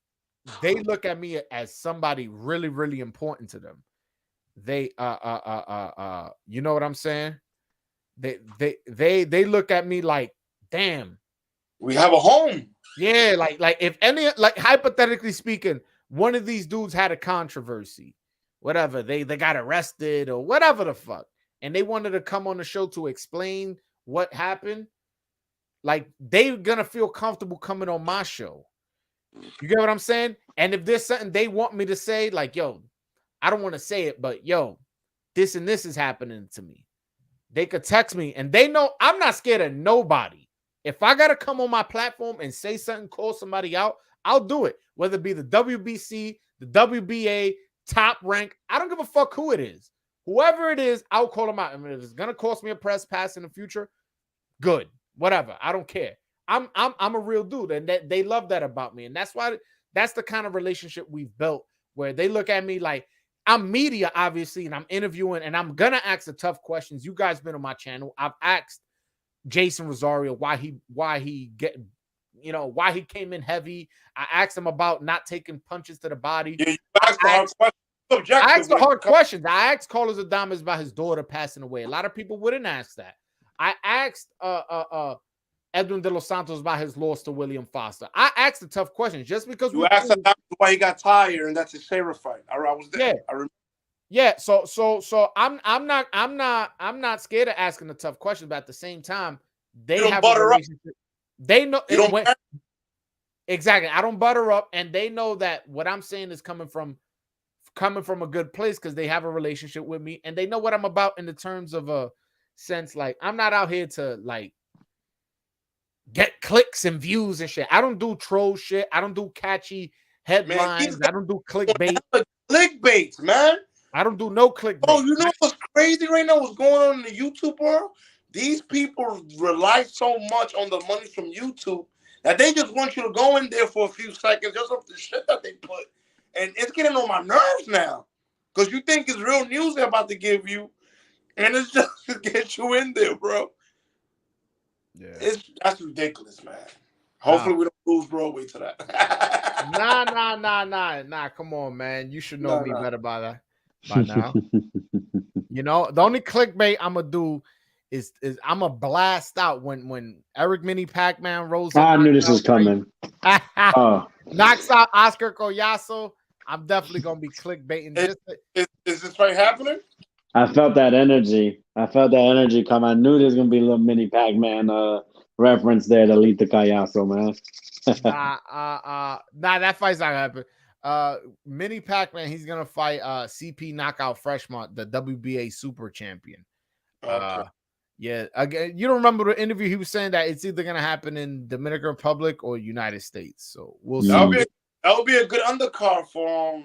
they look at me as somebody really, really important to them. They you know what I'm saying? They look at me like, damn, we have a home. Yeah, like if any, like hypothetically speaking, one of these dudes had a controversy, whatever, they got arrested or whatever the fuck, and they wanted to come on the show to explain what happened, like they're gonna feel comfortable coming on my show. You get what I'm saying? And if there's something they want me to say, like, yo, I don't want to say it, but yo, this and this is happening to me. They could text me, and they know I'm not scared of nobody. If I got to come on my platform and say something, call somebody out, I'll do it. Whether it be the WBC, the WBA, Top Rank, I don't give a fuck who it is. Whoever it is, I'll call them out. I mean, if it's going to cost me a press pass in the future, good. Whatever. I don't care. I'm a real dude, and they love that about me. And that's why that's the kind of relationship we've built, where they look at me like, I'm media, obviously, and I'm interviewing, and I'm gonna ask the tough questions. You guys been on my channel. I've asked Jason Rosario why he came in heavy. I asked him about not taking punches to the body. Yeah, you asked the hard questions. I asked the hard questions. I asked Carlos Adames about his daughter passing away. A lot of people wouldn't ask that. I asked Edwin De Los Santos about his loss to William Foster. I asked the tough questions just because you asked why he got tired, and that's his favorite fight. I was there. Yeah. I remember. Yeah, so I'm not scared of asking the tough questions, but at the same time, they have a relationship. They know exactly. I don't butter up, and they know that what I'm saying is coming from a good place because they have a relationship with me, and they know what I'm about in the terms of a sense. Like, I'm not out here to like get clicks and views and shit. I don't do troll shit. I don't do catchy headlines. I don't do clickbait. Clickbait, man. I don't do no clickbait. Oh, you know what's crazy right now? What's going on in the YouTube world? These people rely so much on the money from YouTube that they just want you to go in there for a few seconds just off the shit that they put. And it's getting on my nerves now. Because you think it's real news they're about to give you, and it's just to get you in there, bro. Yeah. That's ridiculous, man. Hopefully we don't lose Broadway to that. Nah. Come on, man. You should know me better by now. You know, the only clickbait I'm gonna do is I'm gonna blast out when Eric Mini Pac-Man rolls up. I knew this was coming. Knocks out Oscar Collazo. I'm definitely gonna be clickbaiting. Is this fight happening? I felt that energy. Come. I knew there's gonna be a little Mini Pac-Man reference there to Lita Collazo, man. Nah, that fight's not gonna happen. Mini Pac-Man, he's gonna fight CP Knockout Freshmont, the WBA Super Champion. Okay. Yeah, again, you don't remember the interview? He was saying that it's either gonna happen in Dominican Republic or United States. So we'll see. That would be a good undercard for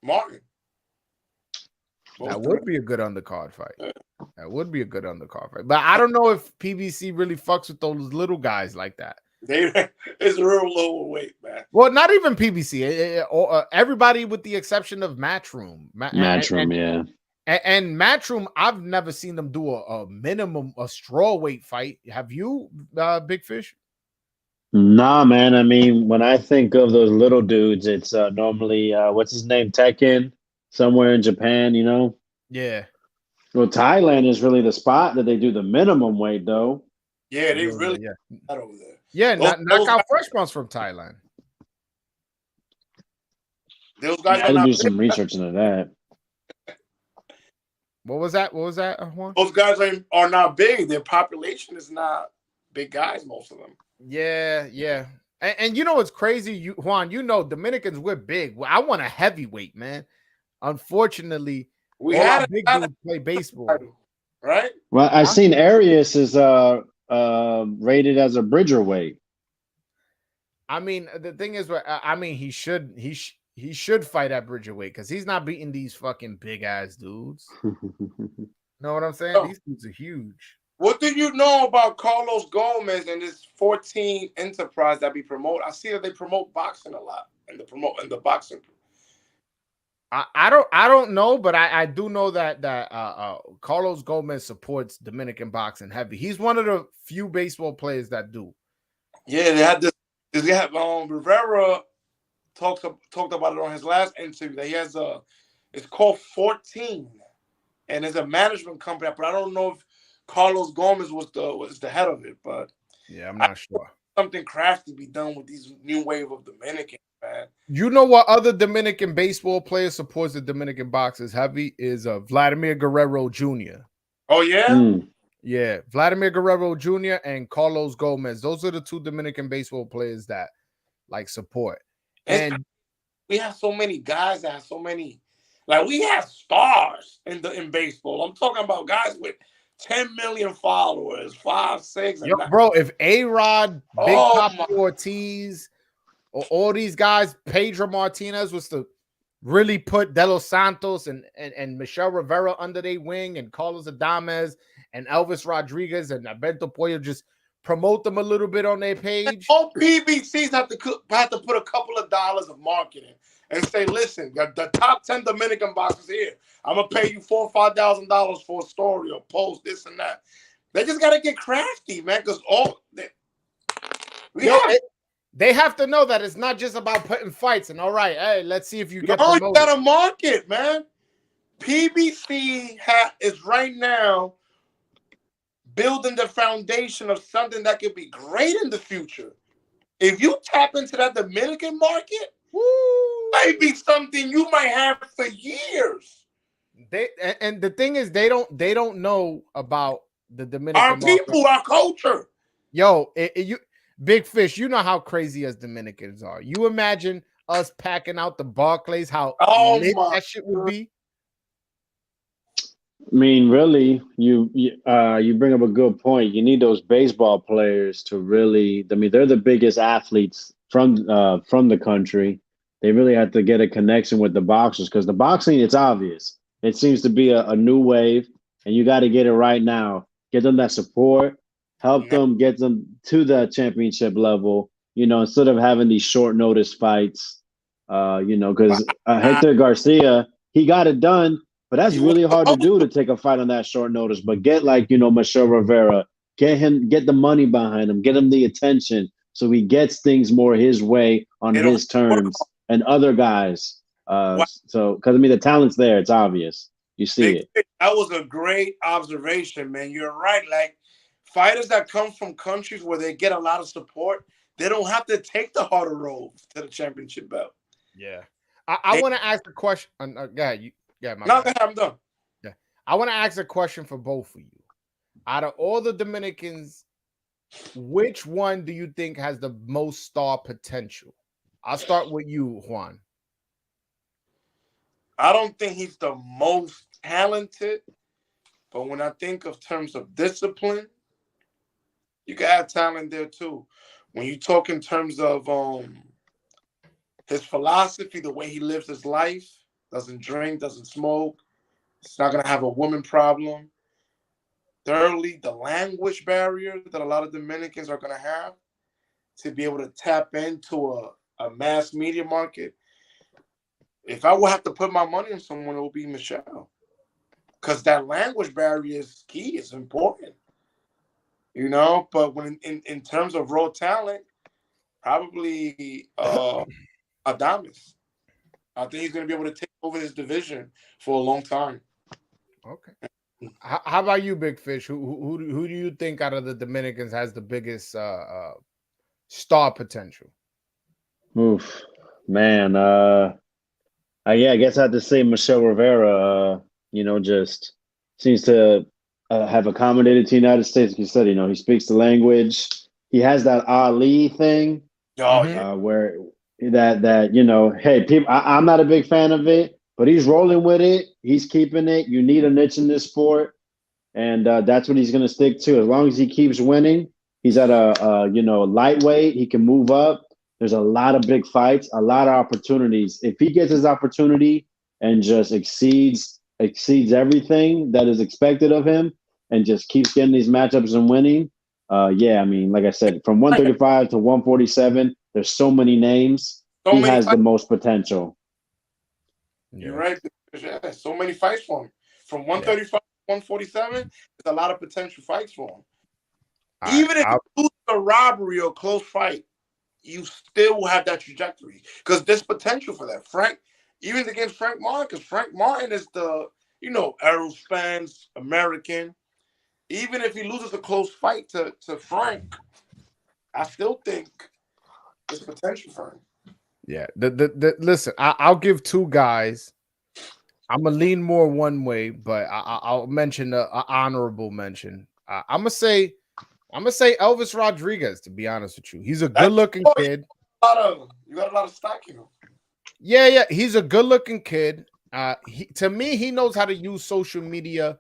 Martin. That would be a good undercard fight. That would be a good undercard fight. But I don't know if PBC really fucks with those little guys like that. It's a real lower weight, man. Well, not even PBC. Everybody with the exception of Matchroom. Yeah. And Matchroom, I've never seen them do a minimum, a straw weight fight. Have you, Big Fish? Nah, man. I mean, when I think of those little dudes, it's normally, what's his name? Tekken, somewhere in Japan, you know? Yeah. Well, Thailand is really the spot that they do the minimum weight, though. Yeah, they really that over there. Yeah, Knockout Freshmont's from Thailand. Those guys I did do some research into that. What was that, Juan? Those guys are not big. Their population is not big guys, most of them. Yeah. And you know what's crazy, Juan? You know, Dominicans, we're big. I want a heavyweight, man. Unfortunately, we had big dudes play baseball, right? Well, I seen Arias is rated as a bridger weight. I mean, the thing is, I mean, he should fight at bridger weight because he's not beating these fucking big ass dudes. Know what I'm saying? These dudes are huge. What do you know about Carlos Gomez and this 14 enterprise that we promote? I see that they promote boxing a lot in the boxing. I don't know, but I do know that Carlos Gomez supports Dominican boxing heavy. He's one of the few baseball players that do. Yeah, they had this. They have Rivera talked about it on his last interview. That he has it's called 14, and it's a management company. But I don't know if Carlos Gomez was the head of it. But yeah, I'm not sure. Something crafty be done with these new wave of Dominicans, man. You know what other Dominican baseball player supports the Dominican boxers heavy is Vladimir Guerrero Jr. Oh yeah. Yeah, Vladimir Guerrero Jr. and Carlos Gomez. Those are the two Dominican baseball players that like support. And we have so many guys that have so many, like we have stars in baseball. I'm talking about guys with 10 million followers, 5, 6. Yo, bro, if A-Rod, Big Papa Ortiz, or all these guys, Pedro Martinez was to really put De Los Santos and Michelle Rivera under their wing, and Carlos Adames and Elvis Rodriguez and Alberto Pollo, just promote them a little bit on their page. All PBCs have to put a couple of dollars of marketing and say, listen, the top 10 Dominican boxers here, I'm gonna pay you $4,000 or $5,000 for a story or post this and that. They just gotta get crafty, man, because they have to know that it's not just about putting fights and all right, hey, let's see if you get promoted. You gotta market, man. PBC is right now building the foundation of something that could be great in the future. If you tap into that Dominican market, might be something you might have for years. And the thing is, they don't know about the Dominican our people, our culture. Yo, you Big Fish, you know how crazy us Dominicans are. You imagine us packing out the Barclays, how lit that shit would be. I mean, really, you bring up a good point. You need those baseball players to really. I mean, they're the biggest athletes from the country. They really have to get a connection with the boxers because the boxing, it's obvious. It seems to be a new wave, and you got to get it right now. Get them that support, help them get them to the championship level. Instead of having these short notice fights. Because Hector Garcia, he got it done, but that's really hard to do to take a fight on that short notice. But get Michelle Rivera, get the money behind him, get him the attention, so he gets things more his way on his terms, and other guys. So because the talent's there, it's obvious. You see it. That was a great observation, man. You're right. Like fighters that come from countries where they get a lot of support, they don't have to take the harder road to the championship belt. Yeah. I want to ask a question. Go ahead. I'm done. Yeah. I want to ask a question for both of you. Out of all the Dominicans, which one do you think has the most star potential? I'll start with you, Juan. I don't think he's the most talented, but when I think of terms of discipline, you can have talent there too. When you talk in terms of his philosophy, the way he lives his life, doesn't drink, doesn't smoke, he's not gonna have a woman problem. Thirdly, the language barrier that a lot of Dominicans are gonna have to be able to tap into a mass media market. If I would have to put my money on someone, it would be Michelle. Because that language barrier is key, it's important. But when in terms of raw talent, probably Adames. I think he's going to be able to take over his division for a long time. Okay. How about you, Big Fish? Who do you think out of the Dominicans has the biggest star potential? Oof, man. I guess I have to say Michelle Rivera. Just seems to have accommodated to the United States. Like you said, he speaks the language. He has that Ali thing, where that hey, people. I'm not a big fan of it, but he's rolling with it. He's keeping it. You need a niche in this sport, and that's what he's going to stick to. As long as he keeps winning, he's at a lightweight. He can move up. There's a lot of big fights, a lot of opportunities. If he gets his opportunity and just exceeds everything that is expected of him, and just keeps getting these matchups and winning, like I said, from 135 to 147, there's so many names. He has the most potential. You're right. Yeah, so many fights for him. From 135 to 147, there's a lot of potential fights for him. Even if you lose a robbery or a close fight, you still have that trajectory because there's potential for that. Even against Frank Martin, because Frank Martin is the, Aerospace American. Even if he loses a close fight to Frank, I still think there's potential for him. Yeah. Listen, I'll give two guys. I'm gonna lean more one way, but I'll mention an honorable mention. I'm gonna say Elvis Rodriguez. To be honest with you, he's a good-looking kid. You got a lot of stock in him. Yeah, he's a good-looking kid. To me, he knows how to use social media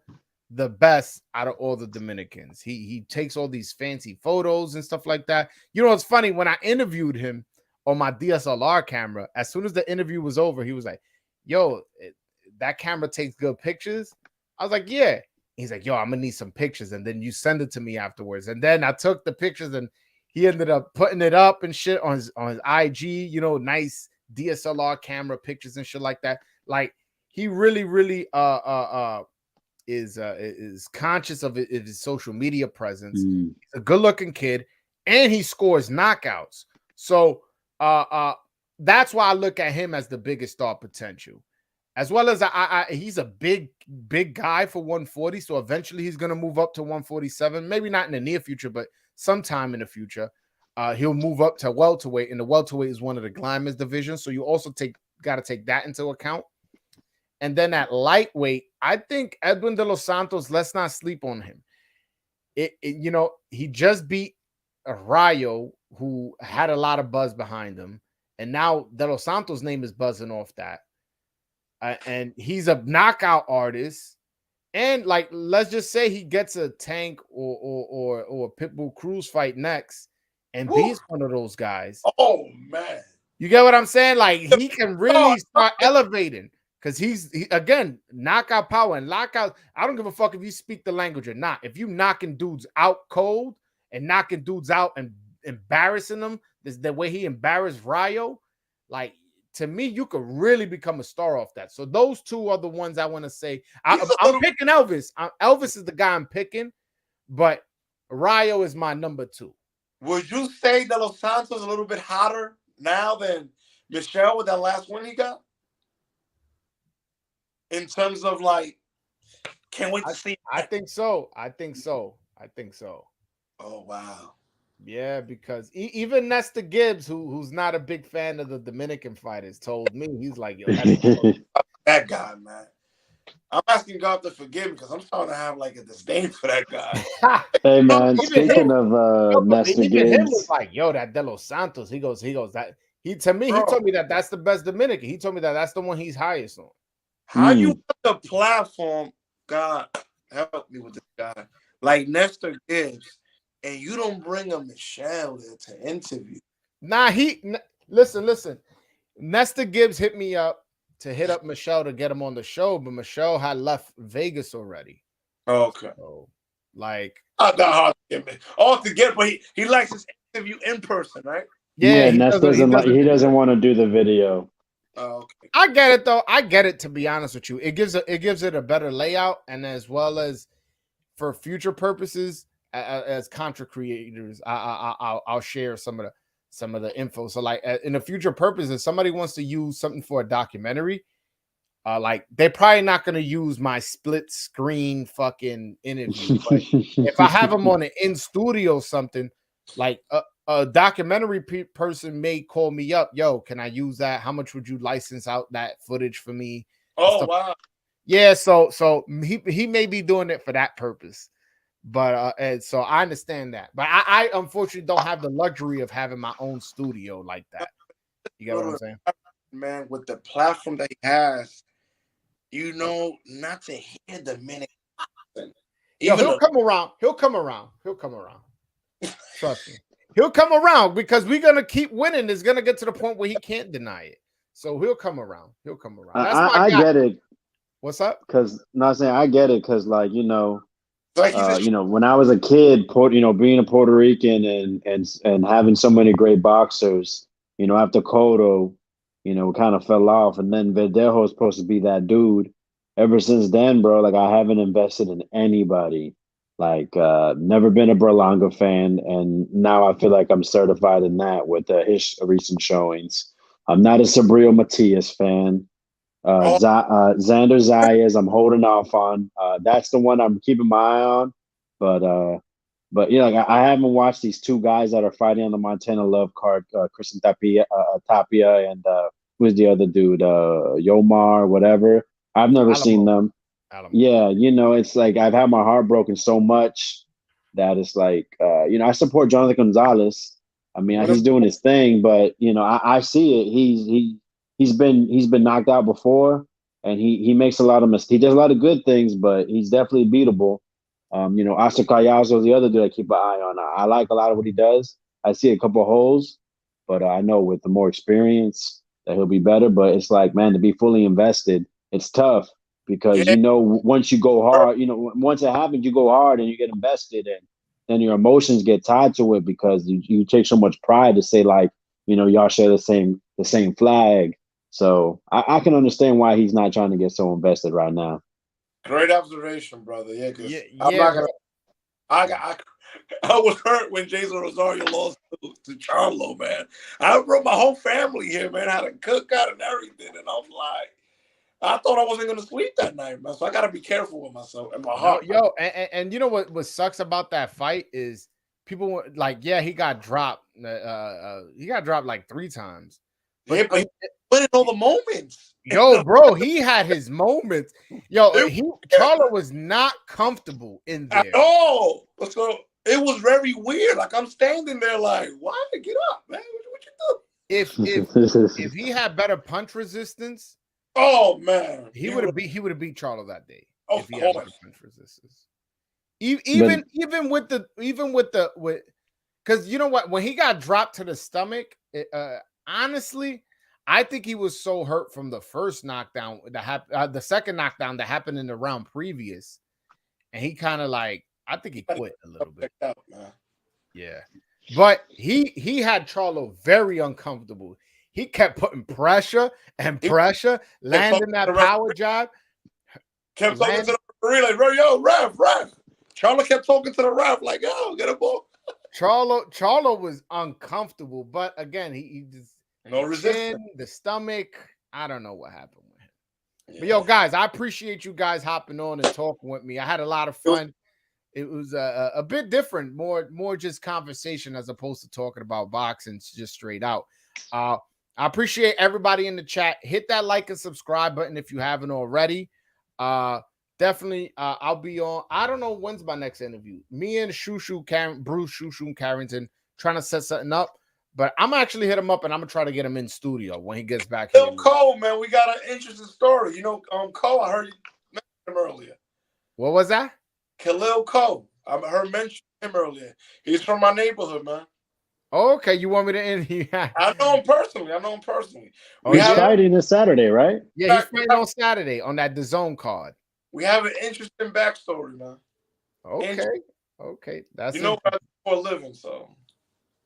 the best out of all the Dominicans. He takes all these fancy photos and stuff like that. It's funny, when I interviewed him on my DSLR camera, as soon as the interview was over, he was like, "Yo, that camera takes good pictures." I was like, "Yeah." He's like, "Yo, I'm gonna need some pictures, and then you send it to me afterwards." And then I took the pictures, and he ended up putting it up and shit on his IG. Nice DSLR camera pictures and shit like that. Like, he really is conscious of his social media presence. He's a good-looking kid, and he scores knockouts. So that's why I look at him as the biggest star potential. As well as he's a big guy for 140, so eventually he's going to move up to 147. Maybe not in the near future, but sometime in the future, he'll move up to welterweight, and the welterweight is one of the climbers divisions, so you also got to take that into account. And then at lightweight, I think Edwin de los Santos, let's not sleep on him. He just beat Rayo, who had a lot of buzz behind him, and now de los Santos' name is buzzing off that. And he's a knockout artist. And let's just say he gets a Tank or Pitbull Cruz fight next and beats one of those guys. Oh man, you get what I'm saying? Like, he can really start elevating. Because again, knockout power and lockout. I don't give a fuck if you speak the language or not. If you knocking dudes out cold and knocking dudes out and embarrassing them, the way he embarrassed Rayo, like, to me, you could really become a star off that. So those two are the ones I want to say. I'm picking Elvis. Elvis is the guy I'm picking, but Rayo is my number 2. Would you say De Los Santos is a little bit hotter now than Michelle with that last win he got? In terms of like, can't wait to see. I think so. Oh, wow. Yeah, because even Nesta Gibbs, who's not a big fan of the Dominican fighters, told me, he's like, yo, that guy, man. I'm asking God to forgive me because I'm starting to have like a disdain for that guy. Hey man, speaking of Nesta Gibbs, him was like, yo, that De Los Santos. He goes that he told me that that's the best Dominican. He told me that that's the one he's highest on. How you put the platform, God help me with this guy, like Nesta Gibbs, and you don't bring a Michelle there to interview? Nah, listen. Nesta Gibbs hit me up to hit up Michelle to get him on the show, but Michelle had left Vegas already. Okay. So, like, not that hard to get, all to get, but he likes his interview in person, right? Yeah, Nesta he doesn't want to do the video. Oh, okay. I get it though. I get it, to be honest with you. It gives it a better layout, and as well as for future purposes, as content creators, I'll share some of the info. So, like, in the future purposes, if somebody wants to use something for a documentary, like, they're probably not going to use my split screen fucking interview. But if I have them on an in studio something, like a documentary person may call me up, yo, can I use that? How much would you license out that footage for me? Oh, wow. Yeah, so he may be doing it for that purpose. But and so I understand that. But I unfortunately don't have the luxury of having my own studio like that. You get what I'm saying? Man, with the platform that he has, you know, not to hear the minute. He'll come around. Trust me. He'll come around because we're gonna keep winning. It's gonna get to the point where he can't deny it. So he'll come around. That's I get it. What's up? Because not saying I get it because, like, you know, when I was a kid, being a Puerto Rican and having so many great boxers, after Cotto, kind of fell off, and then Verdejo is supposed to be that dude. Ever since then, bro, like, I haven't invested in anybody. Like, never been a Berlanga fan, and now I feel like I'm certified in that with his recent showings. I'm not a Sabril Matias fan. Xander Zayas, I'm holding off on. That's the one I'm keeping my eye on. But like, I haven't watched these two guys that are fighting on the Montana Love card, Christian Tapia, and who's the other dude, Yomar, whatever. I've never seen them. Yeah, it's like I've had my heart broken so much that it's like, I support Jonathan Gonzalez. I mean, he's doing his thing, but I see it. He's been knocked out before, and he makes a lot of mistakes. He does a lot of good things, but he's definitely beatable. Oscar Callazo is the other dude I keep an eye on. I like a lot of what he does. I see a couple of holes, but I know with the more experience that he'll be better. But it's like, man, to be fully invested, it's tough because once you go hard, once it happens, you go hard and you get invested, and then your emotions get tied to it because you take so much pride to say, like, y'all share the same flag. So I can understand why he's not trying to get so invested right now. Great observation, brother. Yeah, because I'm not gonna. I was hurt when Jason Rosario lost to Charlo, man. I brought my whole family here, man. I had a cookout and everything, and I was like, I thought I wasn't gonna sleep that night, man. So I gotta be careful with myself and my heart. And you know what sucks about that fight is people were like, yeah, he got dropped. He got dropped like 3 times. But he put in all the moments. Yo, bro, he had his moments. Yo, Charlo was not comfortable in there at all. So it was very weird. Like, I'm standing there like, why? Get up, man. What you do? If he had better punch resistance, oh man, he would have beat Charlo that day. Of course. Had better punch resistance. Even with because you know what, when he got dropped to the stomach, honestly, I think he was so hurt from the first knockdown that happened, the second knockdown that happened in the round previous, and he kind of like, I think he quit a little bit. Yeah, but he had Charlo very uncomfortable. He kept putting pressure and pressure, landing that power jab. Kept talking to the referee like, yo, ref. Charlo kept talking to the ref like, yo, get a ball. Charlo was uncomfortable, but again, he just no resistance. The stomach. I don't know what happened with him. Yeah. But yo, guys, I appreciate you guys hopping on and talking with me. I had a lot of fun. It was a bit different, more just conversation as opposed to talking about boxing just straight out. I appreciate everybody in the chat. Hit that like and subscribe button if you haven't already. Definitely, I'll be on. I don't know when's my next interview. Me and Bruce Shushu Carrington trying to set something up, but I'm actually hit him up and I'm gonna try to get him in studio when he gets back here. Cole, man, we got an interesting story. You know, Cole, I heard you mention him earlier. What was that? Khalil Cole. I heard mention him earlier. He's from my neighborhood, man. Oh, okay, you want me to interview? I know him personally. Oh, he's fighting this Saturday, right? Yeah, he's fighting on Saturday on that DAZN card. We have an interesting backstory, man. Okay. That's what I do for a living, so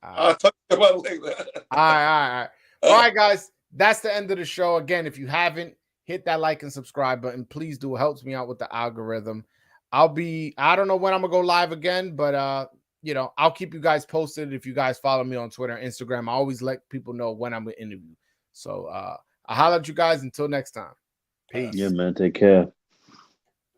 I'll talk about it later. All right, guys. That's the end of the show. Again, if you haven't, hit that like and subscribe button. Please do. It helps me out with the algorithm. I don't know when I'm gonna go live again, but I'll keep you guys posted if you guys follow me on Twitter and Instagram. I always let people know when I'm gonna interview. So I'll holler at you guys until next time. Peace. Yeah, man. Take care.